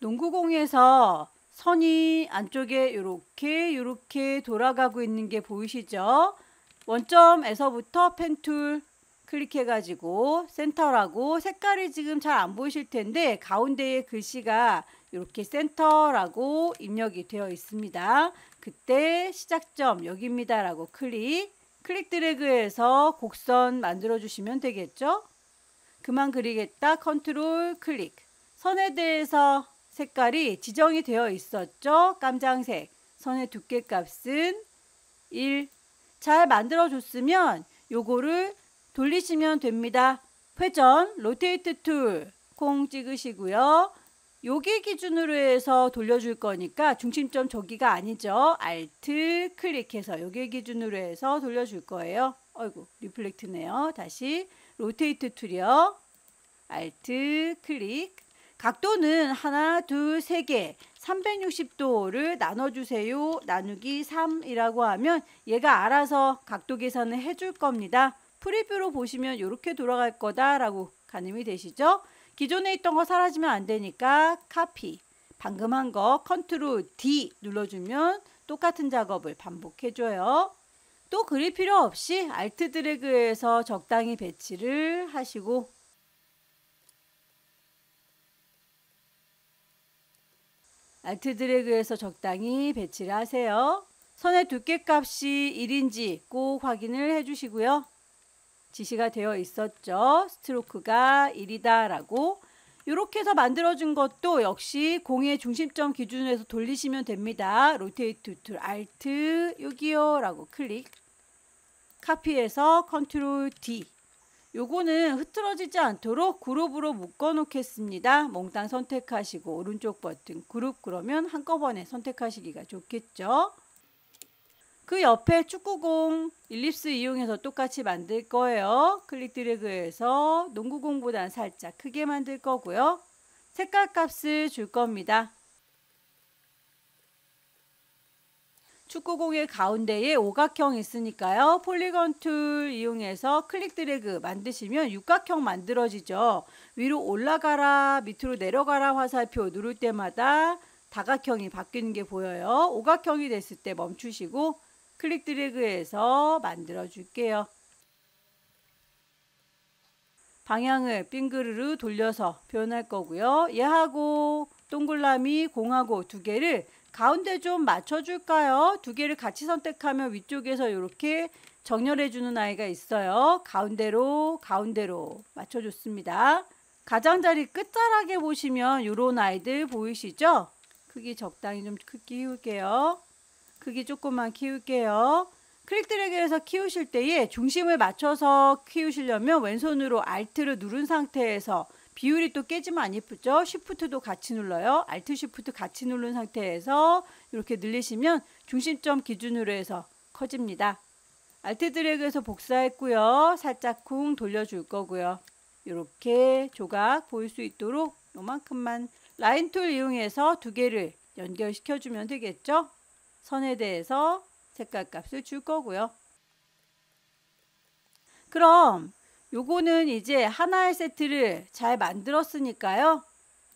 농구공에서 선이 안쪽에 이렇게 돌아가고 있는 게 보이시죠? 원점에서부터 펜 툴 클릭해가지고 센터라고 색깔이 지금 잘 안 보이실 텐데 가운데에 글씨가 이렇게 센터라고 입력이 되어 있습니다. 그때 시작점 여기입니다 라고 클릭 드래그해서 곡선 만들어 주시면 되겠죠? 그만 그리겠다 컨트롤 클릭. 선에 대해서 색깔이 지정이 되어 있었죠. 깜장색. 선의 두께 값은 1. 잘 만들어 줬으면 요거를 돌리시면 됩니다. 회전 로테이트 툴 콩 찍으시고요. 여기 기준으로 해서 돌려줄 거니까 중심점 저기가 아니죠. 알트 클릭해서 여기 기준으로 해서 돌려줄 거예요. 어이구 리플렉트네요. 다시 로테이트 툴이요. 알트 클릭. 각도는 하나, 둘, 세 개 360도를 나눠주세요. 나누기 3이라고 하면 얘가 알아서 각도 계산을 해줄 겁니다. 프리뷰로 보시면 이렇게 돌아갈 거다라고 가늠이 되시죠? 기존에 있던 거 사라지면 안 되니까 카피. 방금 한 거 컨트롤 D 눌러주면 똑같은 작업을 반복해줘요. 또 그릴 필요 없이 Alt 드래그해서 적당히 배치를 하시고 Alt 드래그해서 적당히 배치를 하세요. 선의 두께 값이 1인지 꼭 확인을 해주시고요. 지시가 되어 있었죠. 스트로크가 1이다 라고. 이렇게 해서 만들어준 것도 역시 공의 중심점 기준으로 해서 돌리시면 됩니다. 로테이트 툴 Alt 여기요 라고 클릭. 카피해서 컨트롤 D. 요거는 흐트러지지 않도록 그룹으로 묶어 놓겠습니다. 몽땅 선택하시고 오른쪽 버튼 그룹, 그러면 한꺼번에 선택하시기가 좋겠죠. 그 옆에 축구공 일립스 이용해서 똑같이 만들 거예요. 클릭 드래그해서 농구공보단 살짝 크게 만들 거고요. 색깔 값을 줄 겁니다. 축구공의 가운데에 오각형 있으니까요. 폴리건 툴 이용해서 클릭 드래그 만드시면 육각형 만들어지죠. 위로 올라가라, 밑으로 내려가라 화살표 누를 때마다 다각형이 바뀌는 게 보여요. 오각형이 됐을 때 멈추시고 클릭 드래그해서 만들어 줄게요. 방향을 빙그르르 돌려서 표현할 거고요. 얘하고 동그라미 공하고 두 개를 가운데 좀 맞춰줄까요? 두 개를 같이 선택하면 위쪽에서 이렇게 정렬해주는 아이가 있어요. 가운데로 맞춰줬습니다. 가장자리 끝자락에 보시면 이런 아이들 보이시죠? 크기 적당히 좀 키울게요. 크기 조금만 키울게요. 클릭 드래그해서 키우실 때에 중심을 맞춰서 키우시려면 왼손으로 Alt를 누른 상태에서 비율이 또 깨지면 안 예쁘죠? Shift도 같이 눌러요. Alt, Shift 같이 누른 상태에서 이렇게 늘리시면 중심점 기준으로 해서 커집니다. Alt 드래그해서 복사했고요. 살짝 쿵 돌려줄 거고요. 이렇게 조각 보일 수 있도록 요만큼만 라인 툴 이용해서 두 개를 연결시켜주면 되겠죠? 선에 대해서 색깔 값을 줄 거고요. 그럼 요거는 이제 하나의 세트를 잘 만들었으니까요.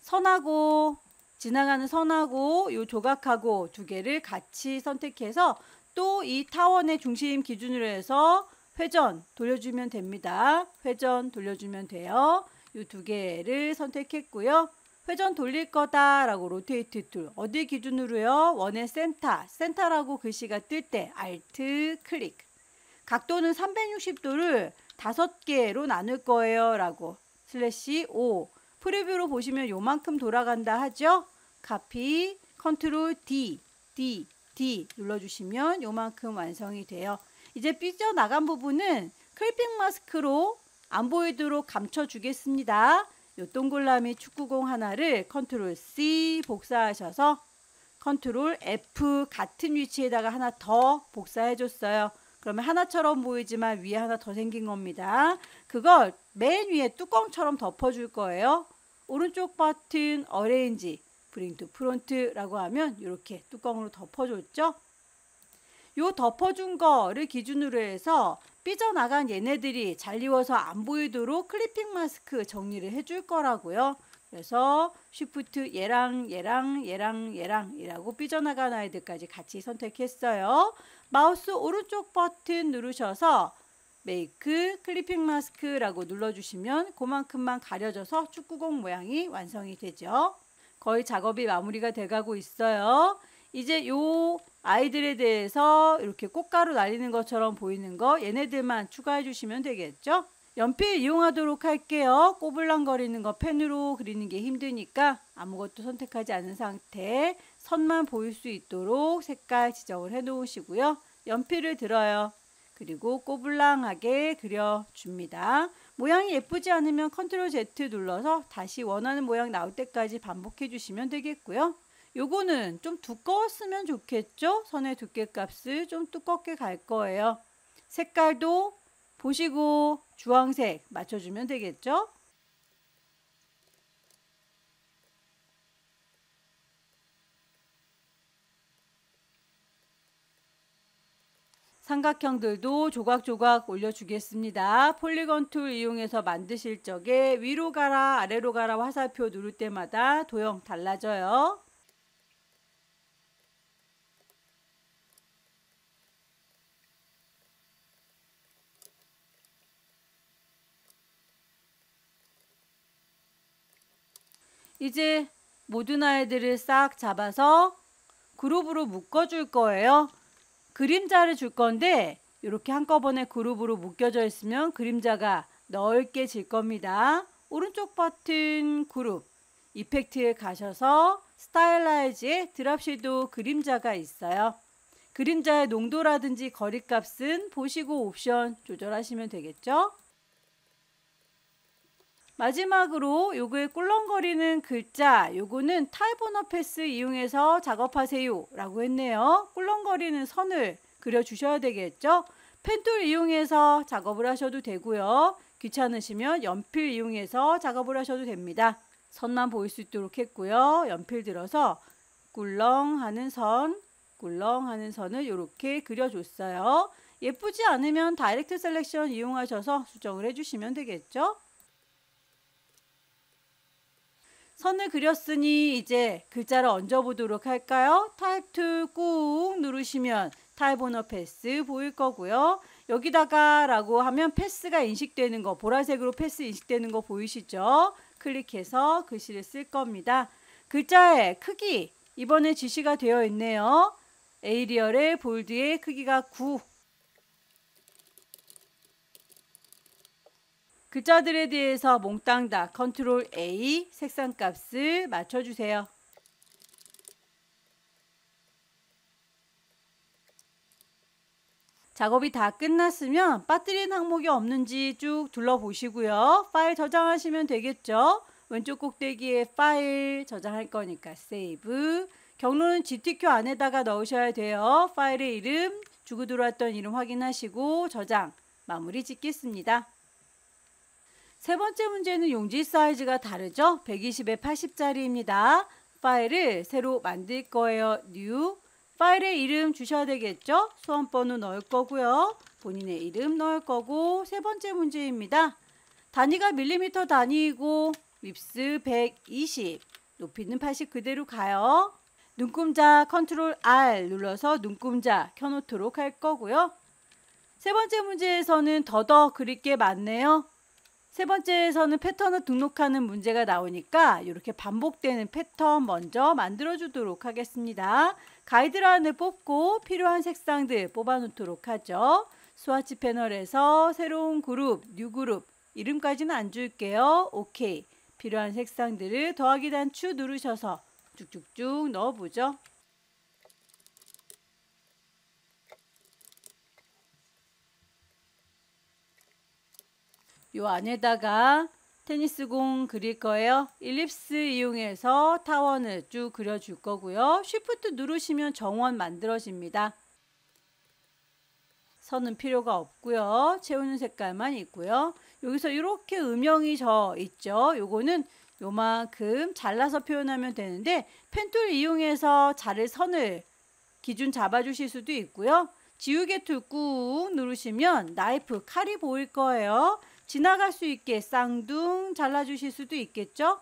선하고 지나가는 선하고 요 조각하고 두 개를 같이 선택해서 또 이 타원의 중심 기준으로 해서 회전 돌려주면 됩니다. 회전 돌려주면 돼요. 요 두 개를 선택했고요. 회전 돌릴 거다 라고 로테이트 툴 어디 기준으로요? 원의 센터라고 글씨가 뜰 때 Alt 클릭. 각도는 360도를 5개로 나눌 거예요 라고 /5 프리뷰로 보시면 요만큼 돌아간다 하죠. 카피 컨트롤 D 눌러주시면 요만큼 완성이 돼요. 이제 삐져나간 부분은 클리핑 마스크로 안 보이도록 감춰 주겠습니다. 요 동글라미 축구공 하나를 컨트롤 C 복사하셔서 컨트롤 F 같은 위치에다가 하나 더 복사해 줬어요. 그러면 하나처럼 보이지만 위에 하나 더 생긴 겁니다. 그걸 맨 위에 뚜껑처럼 덮어줄 거예요. 오른쪽 버튼 어레인지 브링 투 프론트라고 하면 이렇게 뚜껑으로 덮어줬죠. 요 덮어준 거를 기준으로 해서 삐져나간 얘네들이 잘 익어서 안 보이도록 클리핑 마스크 정리를 해줄 거라고요. 그래서 Shift 얘랑 이라고 삐져나간 아이들까지 같이 선택했어요. 마우스 오른쪽 버튼 누르셔서 메이크 클리핑 마스크라고 눌러주시면 그만큼만 가려져서 축구공 모양이 완성이 되죠. 거의 작업이 마무리가 돼가고 있어요. 이제 요 아이들에 대해서 이렇게 꽃가루 날리는 것처럼 보이는 거 얘네들만 추가해 주시면 되겠죠. 연필 이용하도록 할게요. 꼬불랑거리는 거 펜으로 그리는 게 힘드니까 아무것도 선택하지 않은 상태 선만 보일 수 있도록 색깔 지정을 해 놓으시고요. 연필을 들어요. 그리고 꼬불랑하게 그려줍니다. 모양이 예쁘지 않으면 컨트롤 Z 눌러서 다시 원하는 모양 나올 때까지 반복해 주시면 되겠고요. 요거는 좀 두꺼웠으면 좋겠죠? 선의 두께 값을 좀 두껍게 갈 거예요. 색깔도 보시고 주황색 맞춰주면 되겠죠? 삼각형들도 조각조각 올려주겠습니다. 폴리건 툴 이용해서 만드실 적에 위로 가라 아래로 가라 화살표 누를 때마다 도형 달라져요. 이제 모든 아이들을 싹 잡아서 그룹으로 묶어줄 거예요. 그림자를 줄 건데 이렇게 한꺼번에 그룹으로 묶여져 있으면 그림자가 넓게 질 겁니다. 오른쪽 버튼 그룹 이펙트에 가셔서 스타일라이즈에 드랍 섀도우 그림자가 있어요. 그림자의 농도라든지 거리값은 보시고 옵션 조절하시면 되겠죠. 마지막으로 요거에 꿀렁거리는 글자, 요거는 타입오너 패스 이용해서 작업하세요 라고 했네요. 꿀렁거리는 선을 그려주셔야 되겠죠. 펜툴 이용해서 작업을 하셔도 되고요. 귀찮으시면 연필 이용해서 작업을 하셔도 됩니다. 선만 보일 수 있도록 했고요. 연필 들어서 꿀렁하는 선을 이렇게 그려줬어요. 예쁘지 않으면 다이렉트 셀렉션 이용하셔서 수정을 해주시면 되겠죠. 선을 그렸으니 이제 글자를 얹어보도록 할까요? 타입 툴 꾹 누르시면 타입오너 패스 보일 거고요. 여기다가 라고 하면 패스가 인식되는 거, 보라색으로 패스 인식되는 거 보이시죠? 클릭해서 글씨를 쓸 겁니다. 글자의 크기, 이번에 지시가 되어 있네요. 에이리얼의 볼드의 크기가 9. 글자들에 대해서 몽땅 다 컨트롤 A 색상 값을 맞춰주세요. 작업이 다 끝났으면 빠뜨린 항목이 없는지 쭉 둘러보시고요. 파일 저장하시면 되겠죠. 왼쪽 꼭대기에 파일 저장할 거니까 세이브. 경로는 GTQ 안에다가 넣으셔야 돼요. 파일의 이름, 주고 들어왔던 이름 확인하시고 저장, 마무리 짓겠습니다. 세 번째 문제는 용지 사이즈가 다르죠? 120에 80짜리입니다. 파일을 새로 만들 거예요. New. 파일의 이름 주셔야 되겠죠? 수험번호 넣을 거고요. 본인의 이름 넣을 거고 세 번째 문제입니다. 단위가 밀리미터 단위이고 윕스 120, 높이는 80 그대로 가요. 눈금자 컨트롤 R 눌러서 눈금자 켜놓도록 할 거고요. 세 번째 문제에서는 더더 그릴 게 많네요. 세 번째에서는 패턴을 등록하는 문제가 나오니까 이렇게 반복되는 패턴 먼저 만들어 주도록 하겠습니다. 가이드라인을 뽑고 필요한 색상들 뽑아 놓도록 하죠. 스와치 패널에서 새로운 그룹, 뉴 그룹, 이름까지는 안 줄게요. 오케이. 필요한 색상들을 더하기 단추 누르셔서 쭉쭉쭉 넣어보죠. 요 안에다가 테니스공 그릴 거예요. 일립스 이용해서 타원을 쭉 그려줄 거고요. 쉬프트 누르시면 정원 만들어집니다. 선은 필요가 없고요. 채우는 색깔만 있고요. 여기서 이렇게 음영이 져 있죠. 요거는 요만큼 잘라서 표현하면 되는데 펜툴 이용해서 자를 선을 기준 잡아주실 수도 있고요. 지우개 툴 꾹 누르시면 나이프, 칼이 보일 거예요. 지나갈 수 있게 쌍둥 잘라주실 수도 있겠죠?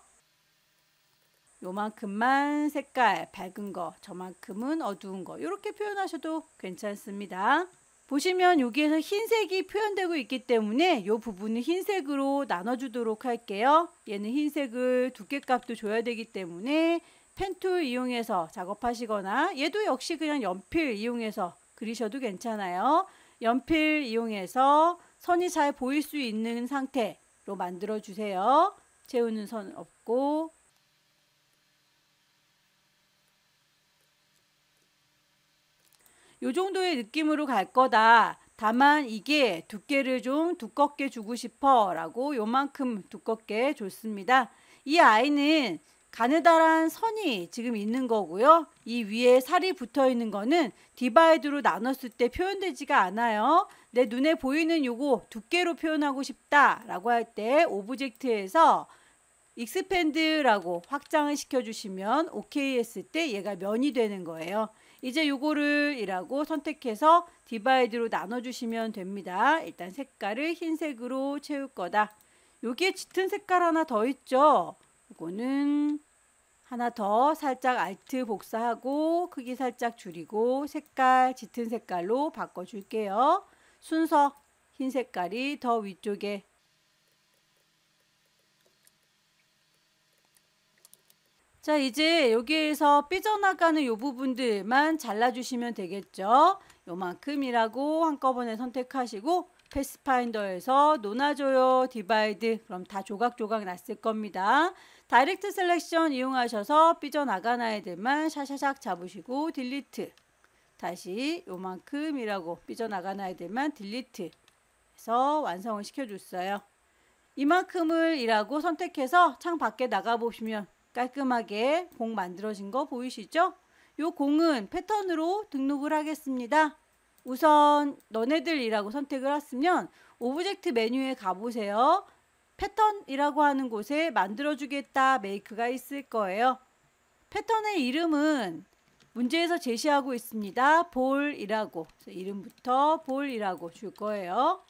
요만큼만 색깔 밝은 거, 저만큼은 어두운 거 이렇게 표현하셔도 괜찮습니다. 보시면 여기에서 흰색이 표현되고 있기 때문에 이 부분은 흰색으로 나눠주도록 할게요. 얘는 흰색을 두께값도 줘야 되기 때문에 펜툴 이용해서 작업하시거나 얘도 역시 그냥 연필 이용해서 그리셔도 괜찮아요. 연필 이용해서 선이 잘 보일 수 있는 상태로 만들어 주세요. 채우는 선 없고 요 정도의 느낌으로 갈 거다. 다만 이게 두께를 좀 두껍게 주고 싶어 라고 요만큼 두껍게 줬습니다. 이 아이는 가느다란 선이 지금 있는 거고요. 이 위에 살이 붙어 있는 거는 디바이드로 나눴을 때 표현되지가 않아요. 내 눈에 보이는 요거 두께로 표현하고 싶다 라고 할 때 오브젝트에서 익스펜드라고 확장을 시켜주시면 OK 했을 때 얘가 면이 되는 거예요. 이제 요거를 이라고 선택해서 디바이드로 나눠주시면 됩니다. 일단 색깔을 흰색으로 채울 거다. 여기에 짙은 색깔 하나 더 있죠. 이거는 하나 더 살짝 알트 복사하고 크기 살짝 줄이고 색깔 짙은 색깔로 바꿔줄게요. 순서 흰 색깔이 더 위쪽에 자, 이제 여기에서 삐져나가는 요 부분들만 잘라주시면 되겠죠. 요만큼이라고 한꺼번에 선택하시고 패스파인더에서 노나줘요 디바이드, 그럼 다 조각조각 났을 겁니다. 다이렉트 셀렉션 이용하셔서 삐져나간 아이들만 샤샤샥 잡으시고 딜리트, 다시 요만큼이라고 삐져나간 아이들만 딜리트 해서 완성을 시켜줬어요. 이만큼을 이라고 선택해서 창 밖에 나가보시면 깔끔하게 공 만들어진 거 보이시죠? 요 공은 패턴으로 등록을 하겠습니다. 우선 너네들이라고 선택을 했으면 오브젝트 메뉴에 가보세요. 패턴이라고 하는 곳에 만들어주겠다 메이크가 있을 거예요. 패턴의 이름은 문제에서 제시하고 있습니다. 볼이라고, 이름부터 볼이라고 줄 거예요.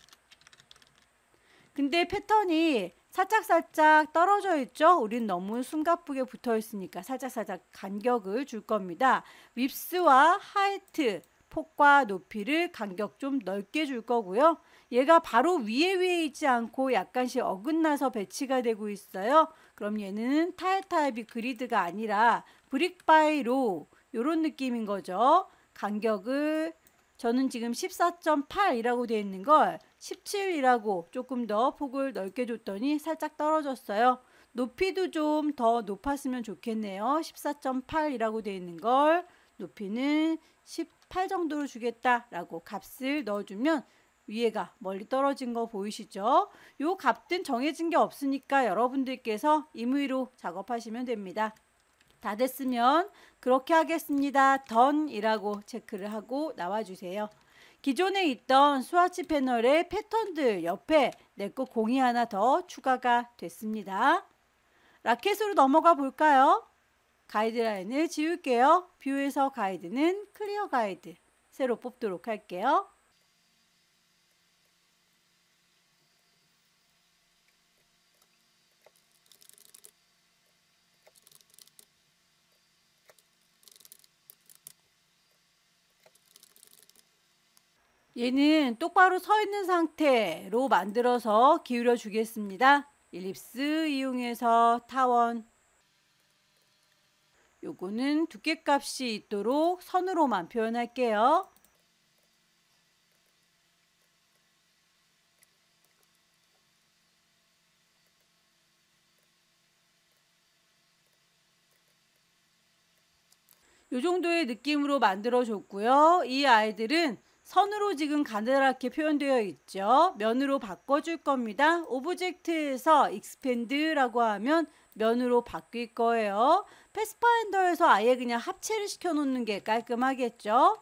근데 패턴이 살짝살짝 떨어져 있죠? 우린 너무 숨가쁘게 붙어 있으니까 살짝살짝 간격을 줄 겁니다. 윕스와 하이트, 폭과 높이를 간격 좀 넓게 줄 거고요. 얘가 바로 위에 있지 않고 약간씩 어긋나서 배치가 되고 있어요. 그럼 얘는 타일 타입이 그리드가 아니라 브릭 바이 로우 이런 느낌인 거죠. 간격을 저는 지금 14.8이라고 되어 있는 걸 17이라고 조금 더 폭을 넓게 줬더니 살짝 떨어졌어요. 높이도 좀 더 높았으면 좋겠네요. 14.8이라고 되어 있는 걸 높이는 18 정도로 주겠다라고 값을 넣어주면 위에가 멀리 떨어진 거 보이시죠? 요 값은 정해진 게 없으니까 여러분들께서 임의로 작업하시면 됩니다. 다 됐으면 그렇게 하겠습니다. Done이라고 체크를 하고 나와주세요. 기존에 있던 스와치 패널의 패턴들 옆에 내 거 공이 하나 더 추가가 됐습니다. 라켓으로 넘어가 볼까요? 가이드라인을 지울게요. 뷰에서 가이드는 클리어 가이드 새로 뽑도록 할게요. 얘는 똑바로 서 있는 상태로 만들어서 기울여 주겠습니다. 일립스 이용해서 타원, 요거는 두께값이 있도록 선으로만 표현할게요. 요 정도의 느낌으로 만들어 줬고요. 이 아이들은 선으로 지금 가늘하게 표현되어 있죠. 면으로 바꿔줄 겁니다. 오브젝트에서 익스펜드라고 하면 면으로 바뀔 거예요. 패스파인더에서 아예 그냥 합체를 시켜 놓는 게 깔끔하겠죠.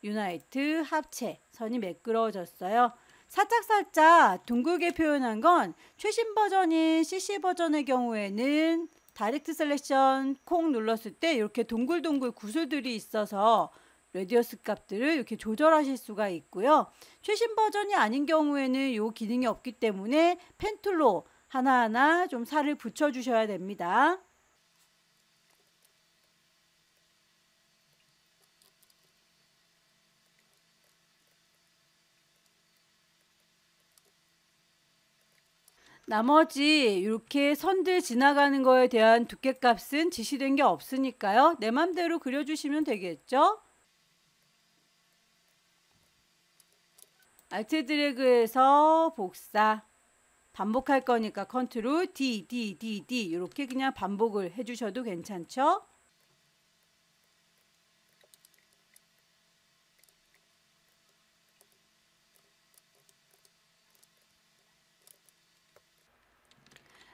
유나이트 합체, 선이 매끄러워졌어요. 살짝살짝 둥글게 표현한 건 최신 버전인 CC 버전의 경우에는 다이렉트 셀렉션 콩 눌렀을 때 이렇게 동글동글 구슬들이 있어서 레디어스 값들을 이렇게 조절하실 수가 있고요. 최신 버전이 아닌 경우에는 이 기능이 없기 때문에 펜툴로 하나하나 좀 살을 붙여주셔야 됩니다. 나머지 이렇게 선들 지나가는 거에 대한 두께값은 지시된 게 없으니까요. 내 맘대로 그려주시면 되겠죠. 알트 드래그해서 복사, 반복할 거니까 컨트롤 D, D, D, D 이렇게 그냥 반복을 해주셔도 괜찮죠.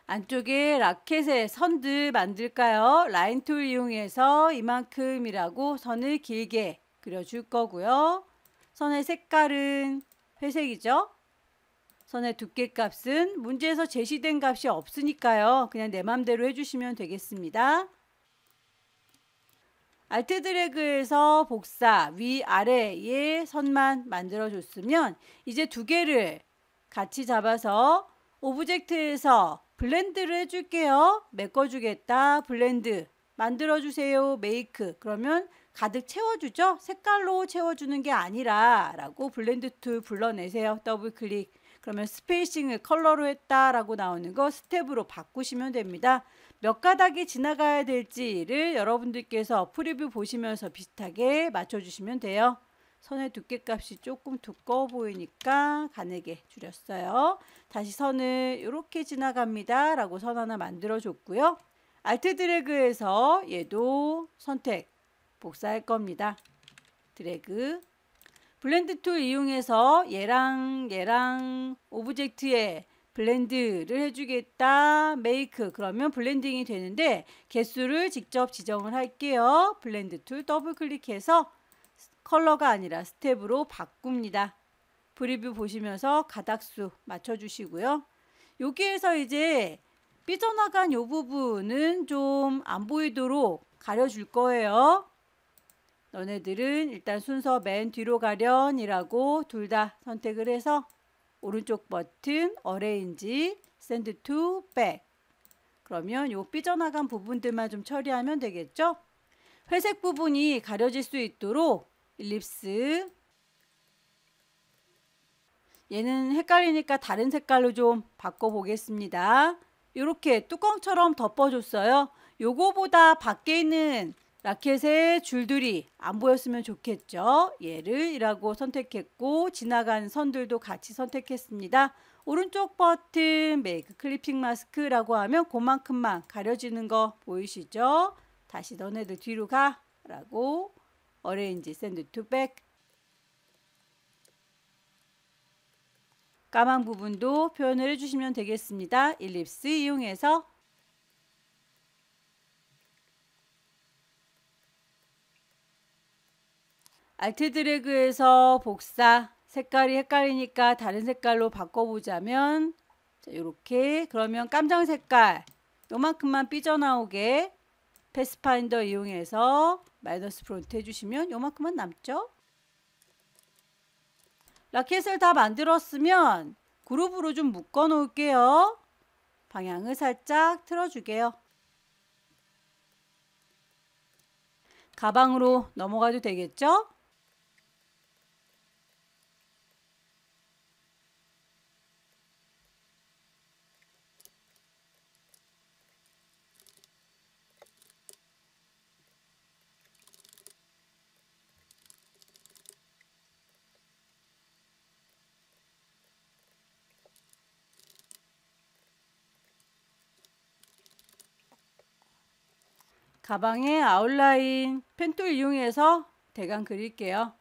안쪽에 라켓의 선들 만들까요? 라인 툴 이용해서 이만큼이라고 선을 길게 그려줄 거고요. 선의 색깔은 회색이죠? 선의 두께 값은 문제에서 제시된 값이 없으니까요. 그냥 내 맘대로 해주시면 되겠습니다. 알트 드래그에서 복사, 위아래의 선만 만들어줬으면 이제 두 개를 같이 잡아서 오브젝트에서 블렌드를 해줄게요. 메꿔주겠다. 블렌드 만들어주세요. 메이크. 그러면 가득 채워주죠. 색깔로 채워주는 게 아니라 라고 블렌드 툴 불러내세요. 더블 클릭. 그러면 스페이싱을 컬러로 했다라고 나오는 거 스텝으로 바꾸시면 됩니다. 몇 가닥이 지나가야 될지를 여러분들께서 프리뷰 보시면서 비슷하게 맞춰주시면 돼요. 선의 두께 값이 조금 두꺼워 보이니까 가늘게 줄였어요. 다시 선을 이렇게 지나갑니다 라고 선 하나 만들어 줬고요. 알트 드래그해서 얘도 선택 복사할 겁니다. 드래그 블렌드 툴 이용해서 얘랑 오브젝트에 블렌드를 해주겠다. 메이크 그러면 블렌딩이 되는데 개수를 직접 지정을 할게요. 블렌드 툴 더블 클릭해서 컬러가 아니라 스텝으로 바꿉니다. 프리뷰 보시면서 가닥수 맞춰주시고요. 여기에서 이제 삐져나간 이 부분은 좀 안 보이도록 가려줄 거예요. 너네들은 일단 순서 맨 뒤로 가련이라고 둘 다 선택을 해서 오른쪽 버튼 어레인지 샌드 투 백 그러면 요 삐져나간 부분들만 좀 처리하면 되겠죠? 회색 부분이 가려질 수 있도록 일립스 얘는 헷갈리니까 다른 색깔로 좀 바꿔보겠습니다. 이렇게 뚜껑처럼 덮어줬어요. 요거보다 밖에 있는 라켓의 줄들이 안 보였으면 좋겠죠. 얘를 이라고 선택했고 지나가는 선들도 같이 선택했습니다. 오른쪽 버튼 메이크 클리핑 마스크라고 하면 그만큼만 가려지는 거 보이시죠? 다시 너네들 뒤로 가 라고 어레인지 샌드 투 백 까만 부분도 표현을 해주시면 되겠습니다. 일립스 이용해서 알트 드래그해서 복사 색깔이 헷갈리니까 다른 색깔로 바꿔보자면 이렇게 그러면 깜장 색깔 요만큼만 삐져나오게 패스파인더 이용해서 마이너스 프론트 해주시면 요만큼만 남죠. 라켓을 다 만들었으면 그룹으로 좀 묶어 놓을게요. 방향을 살짝 틀어주게요. 가방으로 넘어가도 되겠죠? 가방에 아웃라인 펜툴 이용해서 대강 그릴게요.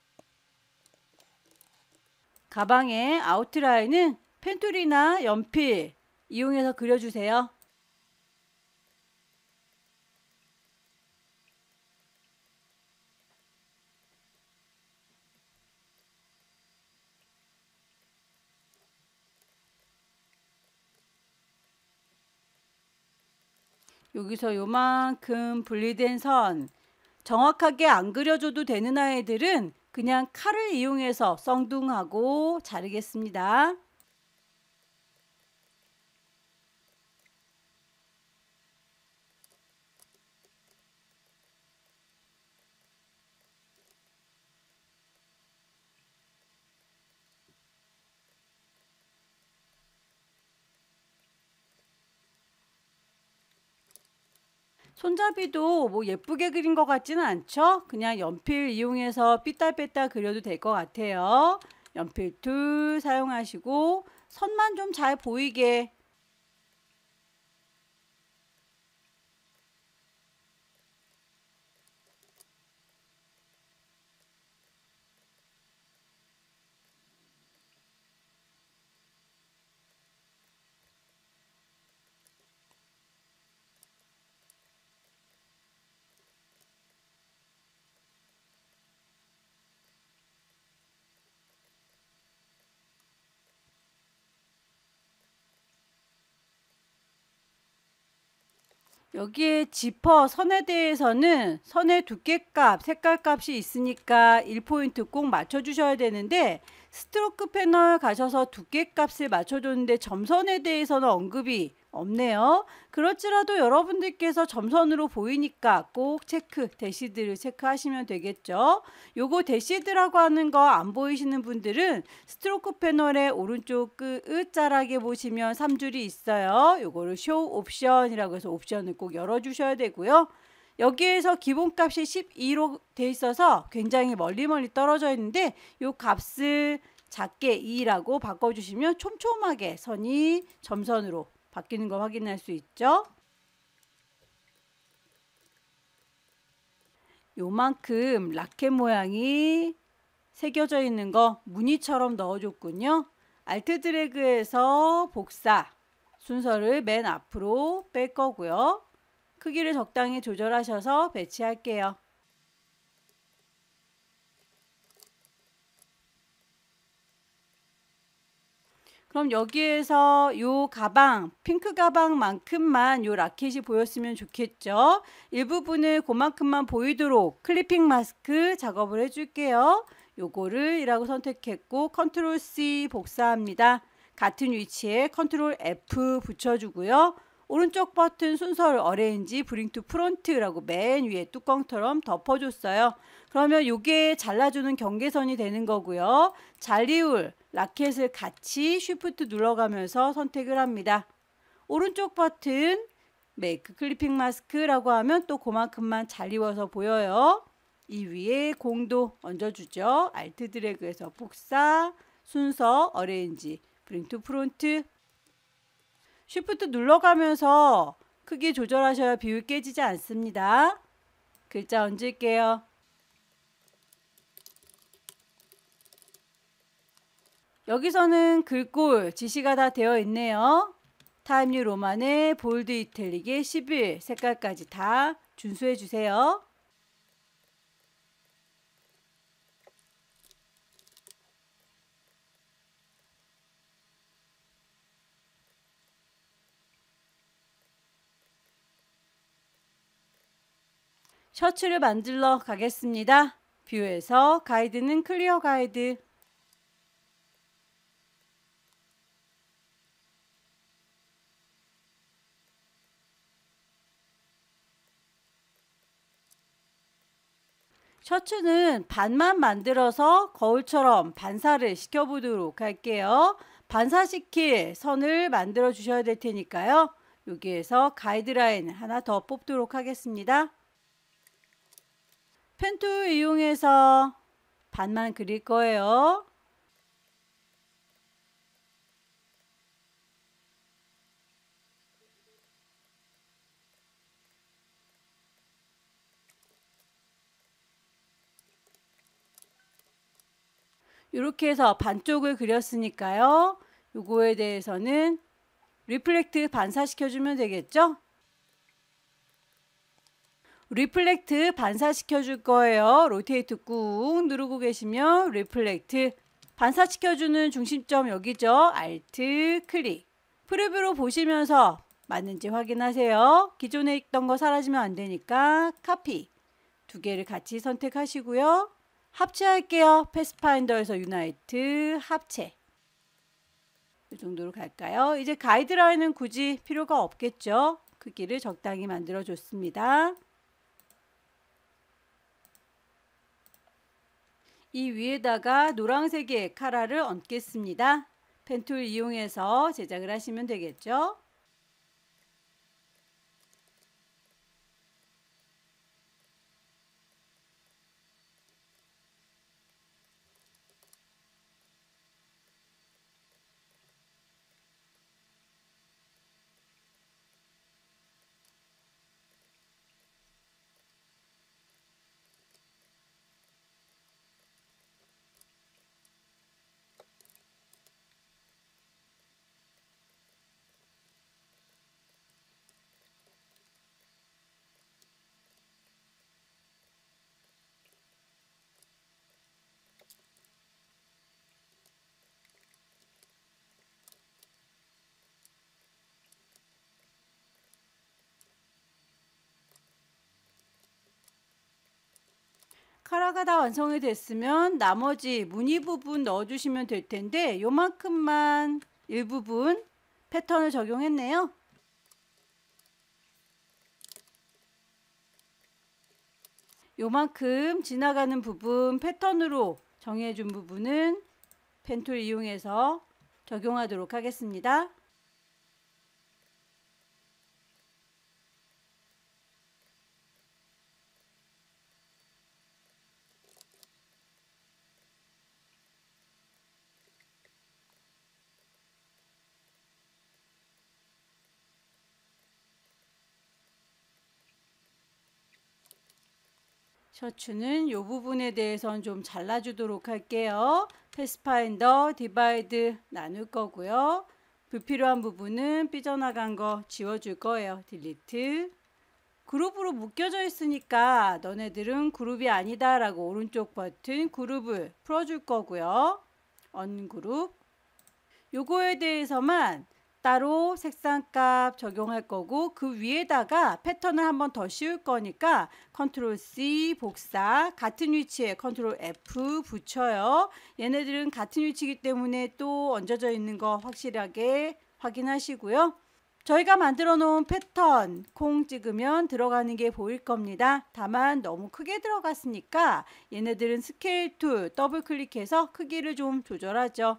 가방의 아웃라인은 펜툴이나 연필 이용해서 그려주세요. 여기서 요만큼 분리된 선 정확하게 안 그려줘도 되는 아이들은 그냥 칼을 이용해서 썽둥하고 자르겠습니다. 손잡이도 뭐 예쁘게 그린 것 같지는 않죠? 그냥 연필 이용해서 삐딸빼딸 그려도 될 것 같아요. 연필 툴 사용하시고 선만 좀 잘 보이게 여기에 지퍼 선에 대해서는 선의 두께값, 색깔값이 있으니까 1포인트 꼭 맞춰주셔야 되는데 스트로크 패널 가셔서 두께값을 맞춰줬는데 점선에 대해서는 언급이 없네요. 그렇지라도 여러분들께서 점선으로 보이니까 꼭 대시드를 체크하시면 되겠죠. 요거 대시드라고 하는 거 안 보이시는 분들은 스트로크 패널의 오른쪽 끝자락에 보시면 3줄이 있어요. 요거를 쇼 옵션이라고 해서 옵션을 꼭 열어주셔야 되고요. 여기에서 기본값이 12로 돼 있어서 굉장히 멀리 떨어져 있는데 요 값을 작게 2라고 바꿔주시면 촘촘하게 선이 점선으로 바뀌는 거 확인할 수 있죠. 요만큼 라켓 모양이 새겨져 있는 거 무늬처럼 넣어줬군요. 알트 드래그해서 복사 순서를 맨 앞으로 뺄 거고요. 크기를 적당히 조절하셔서 배치할게요. 그럼 여기에서 요 가방, 핑크 가방만큼만 요 라켓이 보였으면 좋겠죠. 일부분을 그만큼만 보이도록 클리핑 마스크 작업을 해줄게요. 요거를 1라고 선택했고 컨트롤 C 복사합니다. 같은 위치에 컨트롤 F 붙여주고요. 오른쪽 버튼 순서를 어레인지 브링 투 프론트라고 맨 위에 뚜껑처럼 덮어줬어요. 그러면 요게 잘라주는 경계선이 되는 거고요. 잘리울 라켓을 같이 쉬프트 눌러가면서 선택을 합니다. 오른쪽 버튼 메이크 클리핑 마스크라고 하면 또 그만큼만 잘 입어서 보여요. 이 위에 공도 얹어주죠. 알트 드래그해서 복사 순서 어레인지 브링 투 프론트 쉬프트 눌러가면서 크기 조절하셔야 비율 깨지지 않습니다. 글자 얹을게요. 여기서는 글꼴 지시가 다 되어 있네요. 타임뉴 로만의 볼드 이탈릭의 11 색깔까지 다 준수해 주세요. 셔츠를 만들러 가겠습니다. 뷰에서 가이드는 클리어 가이드. 셔츠는 반만 만들어서 거울처럼 반사를 시켜보도록 할게요. 반사시킬 선을 만들어 주셔야 될 테니까요. 여기에서 가이드라인 하나 더 뽑도록 하겠습니다. 펜툴 이용해서 반만 그릴 거예요. 이렇게 해서 반쪽을 그렸으니까요. 요거에 대해서는 리플렉트 반사시켜주면 되겠죠? 리플렉트 반사시켜 줄 거예요. 로테이트 꾹 누르고 계시면 리플렉트 반사시켜주는 중심점 여기죠. 알트 클릭. 프리뷰로 보시면서 맞는지 확인하세요. 기존에 있던 거 사라지면 안 되니까 카피. 두 개를 같이 선택하시고요. 합체할게요. 패스파인더에서 유나이트 합체. 이 정도로 갈까요? 이제 가이드라인은 굳이 필요가 없겠죠. 크기를 적당히 만들어 줬습니다. 이 위에다가 노란색의 카라를 얹겠습니다. 펜툴 이용해서 제작을 하시면 되겠죠. 카라가 다 완성이 됐으면 나머지 무늬 부분 넣어주시면 될 텐데 요만큼만 일부분 패턴을 적용했네요. 요만큼 지나가는 부분 패턴으로 정해준 부분은 펜툴 이용해서 적용하도록 하겠습니다. 셔츠는 이 부분에 대해서는 좀 잘라주도록 할게요. 패스파인더 디바이드 나눌 거고요. 불필요한 부분은 삐져나간 거 지워줄 거예요. 딜리트. 그룹으로 묶여져 있으니까 너네들은 그룹이 아니다 라고 오른쪽 버튼 그룹을 풀어줄 거고요. 언그룹. 요거에 대해서만 따로 색상값 적용할 거고 그 위에다가 패턴을 한번 더 씌울 거니까 컨트롤 C 복사, 같은 위치에 컨트롤 F 붙여요. 얘네들은 같은 위치이기 때문에 또 얹어져 있는 거 확실하게 확인하시고요. 저희가 만들어 놓은 패턴 콩 찍으면 들어가는 게 보일 겁니다. 다만 너무 크게 들어갔으니까 얘네들은 스케일 툴 더블 클릭해서 크기를 좀 조절하죠.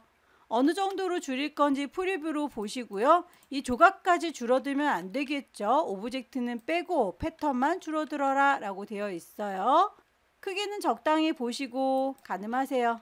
어느 정도로 줄일 건지 프리뷰로 보시고요. 이 조각까지 줄어들면 안 되겠죠. 오브젝트는 빼고 패턴만 줄어들어라 라고 되어 있어요. 크기는 적당히 보시고 가늠하세요.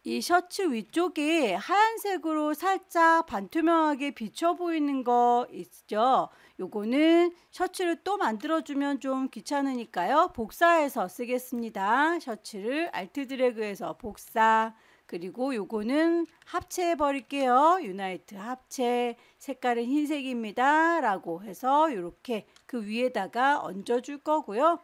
이 셔츠 위쪽에 하얀색으로 살짝 반투명하게 비쳐 보이는 거 있죠. 요거는 셔츠를 또 만들어주면 좀 귀찮으니까요. 복사해서 쓰겠습니다. 셔츠를 알트 드래그해서 복사. 그리고 요거는 합체해 버릴게요. 유나이트 합체. 색깔은 흰색입니다. 라고 해서 이렇게 그 위에다가 얹어줄 거고요.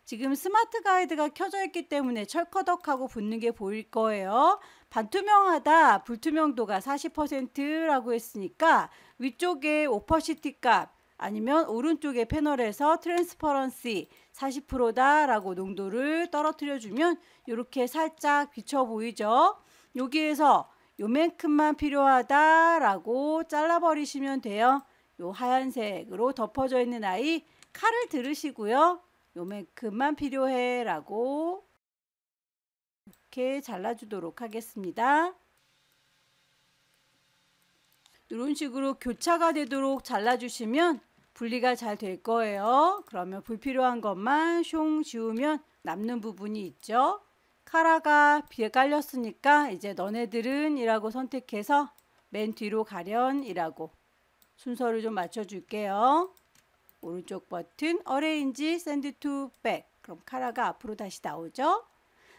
지금 스마트 가이드가 켜져 있기 때문에 철커덕하고 붙는 게 보일 거예요. 반투명하다, 불투명도가 40%라고 했으니까 위쪽에 오퍼시티 값 아니면 오른쪽에 패널에서 트랜스퍼런시 40%다 라고 농도를 떨어뜨려 주면 이렇게 살짝 비쳐 보이죠. 여기에서 요만큼만 필요하다 라고 잘라 버리시면 돼요. 요 하얀색으로 덮어져 있는 아이 칼을 들으시고요. 요만큼만 필요해 라고 이렇게 잘라주도록 하겠습니다. 이런 식으로 교차가 되도록 잘라주시면 분리가 잘 될 거예요. 그러면 불필요한 것만 숑 지우면 남는 부분이 있죠. 카라가 비에 깔렸으니까 이제 너네들은 이라고 선택해서 맨 뒤로 가련 이라고 순서를 좀 맞춰줄게요. 오른쪽 버튼 어레인지 샌드 투 백. 그럼 카라가 앞으로 다시 나오죠.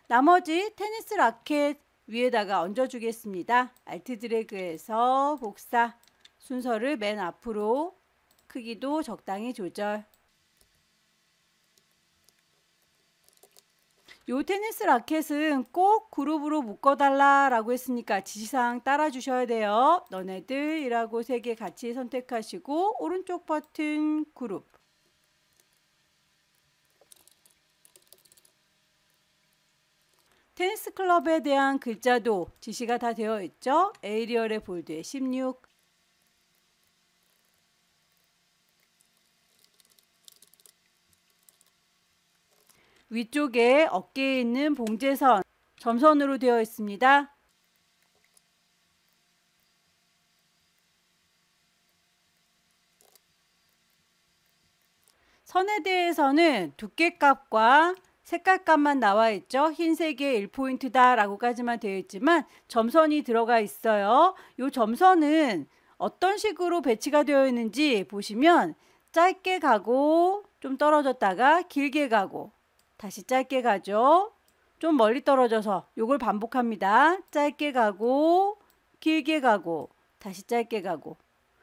나머지 테니스 라켓 위에다가 얹어주겠습니다. 알트 드래그해서 복사. 순서를 맨 앞으로 크기도 적당히 조절. 요 테니스 라켓은 꼭 그룹으로 묶어달라 라고 했으니까 지시사항 따라 주셔야 돼요. 너네들 이라고 3개 같이 선택하시고 오른쪽 버튼 그룹. 테니스 클럽에 대한 글자도 지시가 다 되어 있죠. 에이리얼의 볼드에 16. 위쪽에 어깨에 있는 봉제선 점선으로 되어 있습니다. 선에 대해서는 두께값과 색깔값만 나와 있죠. 흰색의 1포인트다 라고까지만 되어 있지만 점선이 들어가 있어요. 이 점선은 어떤 식으로 배치가 되어 있는지 보시면 짧게 가고 좀 떨어졌다가 길게 가고 다시 짧게 가죠. 좀 멀리 떨어져서 이걸 반복합니다. 짧게 가고 길게 가고 다시 짧게 가고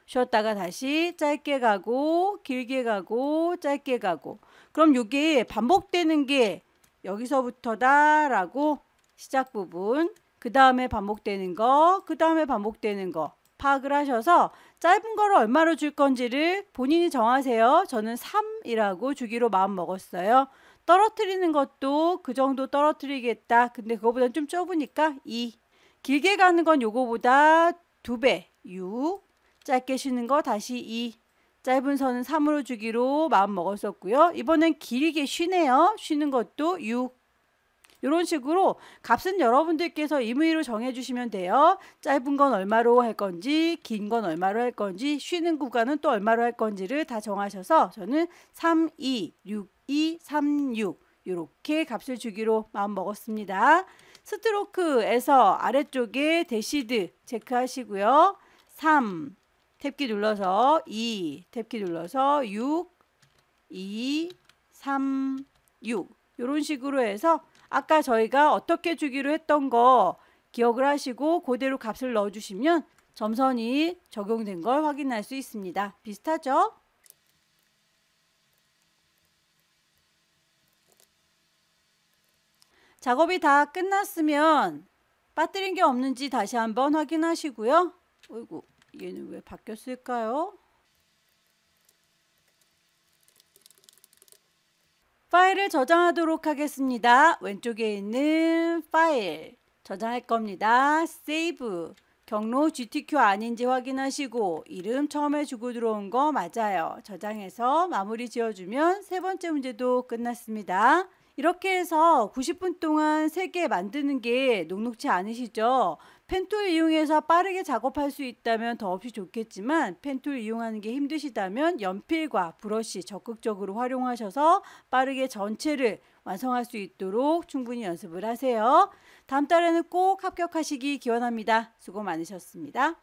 쉬었다가 다시 짧게 가고 길게 가고 짧게 가고. 그럼 이게 반복되는 게 여기서부터다 라고 시작 부분, 그 다음에 반복되는 거, 그 다음에 반복되는 거 파악을 하셔서 짧은 거를 얼마로 줄 건지를 본인이 정하세요. 저는 3이라고 주기로 마음 먹었어요. 떨어뜨리는 것도 그 정도 떨어뜨리겠다. 근데 그거보다는 좀 좁으니까 2. 길게 가는 건 요거보다 2배 6. 짧게 쉬는 거 다시 2. 짧은 선은 3으로 주기로 마음 먹었었고요. 이번엔 길게 쉬네요. 쉬는 것도 6. 이런 식으로 값은 여러분들께서 임의로 정해주시면 돼요. 짧은 건 얼마로 할 건지, 긴 건 얼마로 할 건지, 쉬는 구간은 또 얼마로 할 건지를 다 정하셔서 저는 3, 2, 6, 2, 3, 6 이렇게 값을 주기로 마음 먹었습니다. 스트로크에서 아래쪽에 대시드 체크하시고요. 3, 탭키 눌러서 2, 탭키 눌러서 6, 2, 3, 6 이런 식으로 해서 아까 저희가 어떻게 주기로 했던 거 기억을 하시고 그대로 값을 넣어주시면 점선이 적용된 걸 확인할 수 있습니다. 비슷하죠? 작업이 다 끝났으면 빠뜨린 게 없는지 다시 한번 확인하시고요. 어이구, 얘는 왜 바뀌었을까요? 파일을 저장하도록 하겠습니다. 왼쪽에 있는 파일 저장할 겁니다. 세이브. 경로 GTQ 아닌지 확인하시고 이름 처음에 주고 들어온 거 맞아요. 저장해서 마무리 지어주면 세 번째 문제도 끝났습니다. 이렇게 해서 90분 동안 3개 만드는 게 녹록지 않으시죠? 펜툴 이용해서 빠르게 작업할 수 있다면 더없이 좋겠지만 펜툴 이용하는 게 힘드시다면 연필과 브러쉬 적극적으로 활용하셔서 빠르게 전체를 완성할 수 있도록 충분히 연습을 하세요. 다음 달에는 꼭 합격하시기 기원합니다. 수고 많으셨습니다.